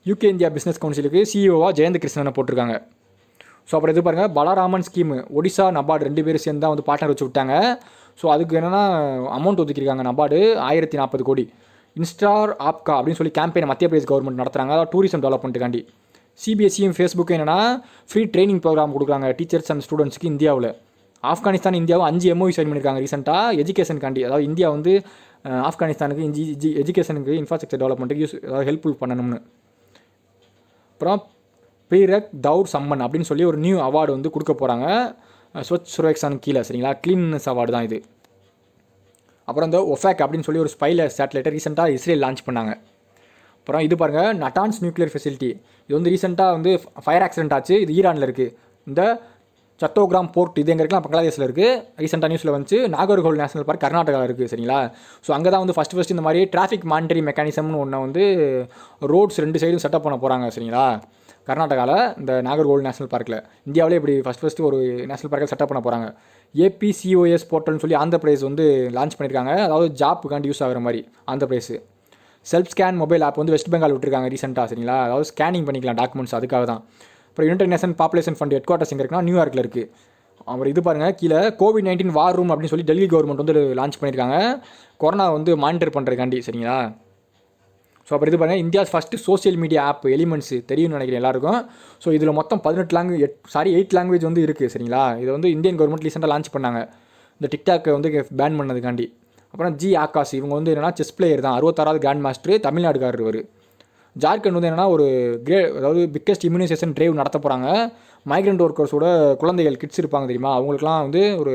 யூகே இந்தியா பிஸ்னஸ் கவுன்சிலுக்கு சிஇஓவாக ஜெயந்த் கிருஷ்ணனை போட்டிருக்காங்க. ஸோ அப்புறம் இது பாருங்கள், பலராமன் ஸ்கீமு ஒடிசா நபார்டு 2 பேரும் சேர்ந்து தான் வந்து பார்ட்னர் வச்சு விட்டாங்க. ஸோ அதுக்கு என்னென்னா அமௌண்ட் ஒதுக்கியிருக்காங்க நபார்டு 1040 கோடி. இன்ஸ்டார் ஆப்கா அப்படின்னு சொல்லி கேம்பெயின் மத்திய பிரதேஷ் கவர்மெண்ட் நடத்துகிறாங்க, அதாவது டூரிசம் டெவலப்மெண்ட்டுக்காண்டி. சிபிஎஸ்சியும் ஃபேஸ்புக்கும் என்னென்னா ஃப்ரீ ட்ரைனிங் ப்ரோக்ராம் கொடுக்குறாங்க டீச்சர்ஸ் அண்ட் ஸ்டூடெண்ட்ஸ்க்கு இந்தியாவில். ஆப்கானிஸ்தான் இந்தியாவும் 5 MOU சைன் பண்ணியிருக்காங்க ரீசெண்டாக எஜுகேஷனுக்காண்டி. அதாவது இந்தியா வந்து ஆப்கானிஸ்தானுக்கு எஜுகேஷனுக்கு இன்ஃப்ராஸ்ட்ரக்சர் டெவலப்மெண்ட்டுக்கு அதாவது ஹெல்ப்ஃபுல் பண்ணணும்னு. அப்புறம் பீரக் தௌர் சம்மன் அப்படின்னு சொல்லி ஒரு நியூ அவார்டு வந்து கொடுக்க போகிறாங்க ஸ்வச் சுரக்ஷன் கீழே சரிங்களா, க்ளீன்னஸ் அவார்டு தான் இது. அப்புறம் இந்த ஒஃபேக் அப்படின்னு சொல்லி ஒரு ஸ்பைலர் சேட்டலைட்டை ரீசெண்டாக இஸ்ரேல் லான்ச் பண்ணாங்க. அப்புறம் இது பாருங்கள், நட்டான்ஸ் நியூக்ளியர் ஃபெசிலிட்டி, இது வந்து ரீசெண்டாக வந்து ஃபயர் ஆக்சிடென்ட் ஆச்சு, இது ஈரானில் இருக்குது. இந்த சத்தோகிராம் போர்ட் இது எங்கே இருக்கலாம், பங்களாதேஷில் இருக்குது. ரீசெண்டாக நியூஸில் வந்துச்சு. நாகர்கோவில் நேஷனல் பார்க் கர்நாடகாவில் இருக்குது சரிங்களா. ஸோ அங்கே தான் வந்து ஃபஸ்ட்டு இந்த மாதிரி டிராஃபிக் மானிட்டரிங் மெக்கானிசம்னு ஒன்று வந்து ரோட்ஸ் 2 சைடும் செட்டப் பண்ண போகிறாங்க சரிங்களா. கர்நாடகாவில் இந்த நாகர்கோவில் நேஷனல் பார்க்கில் இந்தியாவிலே இப்படி ஃபஸ்ட்டு ஒரு நேஷனல் பார்க்கில் செட்டப் பண்ண போகிறாங்க. APCOS போர்ட்டல்னு சொல்லி ஆந்திர பிரதேஷ் வந்து லான்ச் பண்ணியிருக்காங்க, அதாவது ஜாப்புக்காண்டி யூஸ் ஆகிற மாதிரி Andhra Pradesh. Self scan mobile app வந்து வெஸ்ட் பெங்கால் விட்டுருக்காங்க ரீசெண்டாக சரிங்களா, அதாவது ஸ்கேனிங் பண்ணிக்கலாம் டாக்குமெண்ட்ஸ், அதுக்காக தான். அப்புறம் United nation population fund head quarters எங்கே இருக்குன்னா நியூயார்க்கில் இருக்குது. அப்புறம் இது பாருங்கள், கீழே COVID-19 வார் ரூம் அப்படின்னு சொல்லி டெல்லி கவர்மெண்ட் வந்து லான்ச் பண்ணியிருக்காங்க கொரோனா வந்து மானிட்டர் பண்ணுறதுக்காண்டி சரிங்களா. ஸோ அப்புறம் இது பாருங்கள், India's first social media app Elements தெரியும்னு நினைக்கிறேன் எல்லாருக்கும். ஸோ இதில் மொத்தம் 8 லாங்குவேஜ் வந்து இருக்குது சரிங்களா. இதை வந்து இந்தியன் கவர்மெண்ட் ரீசெண்டாக லான்ச் பண்ணாங்க இந்த டிக்டாக்கை வந்து பேன் பண்ணதுக்காண்டி. அப்புறம் ஜி ஆகாஷ் இவங்க வந்து என்னென்னா செஸ் பிளேயர் தான், 66வது கிராண்ட் மாஸ்டர், தமிழ்நாடுக்காரர் இவர். ஜார்க்கண்ட் வந்து என்னென்னா ஒரு அதாவது பிக்கஸ்ட் இம்யூனைசேஷன் ட்ரைவ் நடத்த போகிறாங்க. மைக்ரண்ட் ஒர்க்கர்ஸோட குழந்தைகள் கிட்ஸ் இருப்பாங்க தெரியுமா, அவங்களுக்குலாம் வந்து ஒரு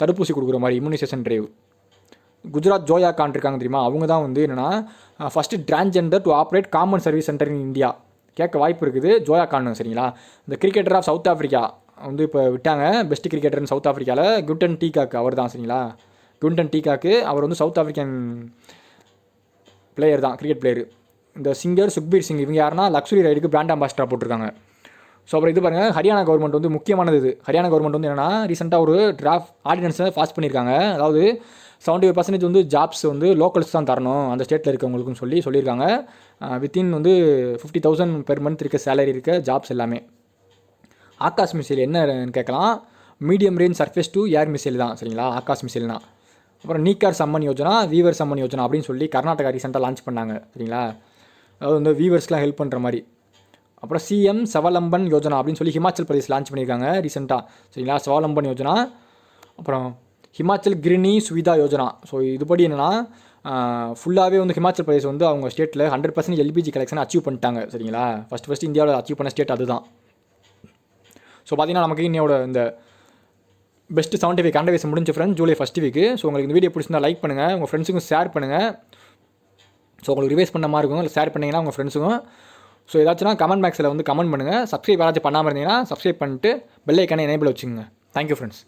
தடுப்பூசி கொடுக்குற மாதிரி இம்யூனைசேஷன் ட்ரைவ். குஜராத் ஜோயா கான் இருக்காங்க தெரியுமா, அவங்க தான் வந்து என்னென்னா first transgender to operate common service centre in India. கேட்க வாய்ப்பு இருக்குது ஜோயா கான் சரிங்களா. இந்த கிரிக்கெட்டர் ஆஃப் சவுத் ஆஃப்ரிக்கா வந்து இப்போ விட்டாங்க, பெஸ்ட் கிரிக்கெட்டர்னு சவுத் ஆஃப்ரிக்காவில் குட்டன் டீகாக் அவர் தான் சரிங்களா. குட்டன் டீகாக்கு அவர் வந்து சவுத் ஆஃப்ரிக்கன் பிளேயர் தான், கிரிக்கெட் பிளேயர். இந்த சிங்கர் சுக்பீர் சிங் இவங்க யாருன்னா லக்ஸுரி ரைடுக்கு பிராண்ட் அம்பாஸ்டராக போட்டிருக்காங்க. ஸோ அப்புறம் இது பாருங்கள், ஹரியானா கவர்மெண்ட் வந்து முக்கியமானது இது. ஹரியானா கவர்மெண்ட் வந்து என்னென்னா ரீசெண்டாக ஒரு டிராஃப்ட் ஆர்டினன்ஸை பாஸ் பண்ணியிருக்காங்க, அதாவது 75% வந்து ஜாப்ஸ் வந்து லோக்கல்ஸ் தான் தரணும் அந்த ஸ்டேட்டில் இருக்கவங்களுக்குன்னு சொல்லியிருக்காங்க. வித்தின் வந்து 50,000 பெர் மந்த் இருக்க சேலரி இருக்க ஜாப்ஸ் எல்லாமே. ஆகாஷ் மிசைல் என்னன்னு கேட்கலாம், medium range surface to air missile தான் சரிங்களா ஆகாஷ் மிசைல்னா. அப்புறம் நீக்கார் சம்மன் யோஜனா, வீவர் சம்மன் யோஜனா அப்படின்னு சொல்லி கர்நாடகா ரீசெண்டாக லான்ச் பண்ணாங்க சரிங்களா, அதாவது வந்து வீவர்ஸ்லாம் ஹெல்ப் பண்ணுற மாதிரி. அப்புறம் CM சவலம்பன் யோஜனா அப்படின்னு சொல்லி ஹிமாச்சல் பிரதேஷ் லான்ச் பண்ணியிருக்காங்க ரீசெண்டாக சரிங்களா, சவலம்பன் யோஜனா. அப்புறம் ஹிமாச்சல் கிரினி சுவிதா யோஜனா. ஸோ இதுபடி என்னென்னா ஃபுல்லாகவே வந்து ஹிமாச்சல் பிரதேஷ் வந்து அவங்க ஸ்டேட்டில் 100% LPG கலெக்ஷன் அச்சீவ் பண்ணிட்டாங்க சரிங்களா. ஃபஸ்ட்டு இந்தியாவில் அச்சீவ் பண்ண ஸ்டேட் அதுதான். ஸோ பார்த்திங்கன்னா நமக்கு இன்னையோட இந்த பெஸ்ட் 75 கரண்ட் அஃபேர்ஸ் முடிஞ்ச friends July first week. So உங்களுக்கு இந்த வீடியோ பிடிச்சிருந்தா லைக் பண்ணுங்கள், உங்கள் ஃப்ரெண்ட்ஸுக்கும் ஷேர் பண்ணுங்கள். ஸோ உங்களுக்கு ரிவைஸ் பண்ண மாதிரி இருக்கும், இல்லை ஷேர் பண்ணிங்கன்னா உங்கள் ஃப்ரெண்ட்ஸுக்கும். ஸோ ஏதாச்சும்னா கமெண்ட் பாக்ஸில் வந்து கமெண்ட் பண்ணுங்கள். சப்ஸ்கிரைப் யாராச்சும் பண்ணாமல் இருந்தீங்கன்னா சப்ஸ்கிரைப் பண்ணிட்டு பெல் ஐக்கானை எனேபிள் வச்சுக்கோங்க. Thank you friends.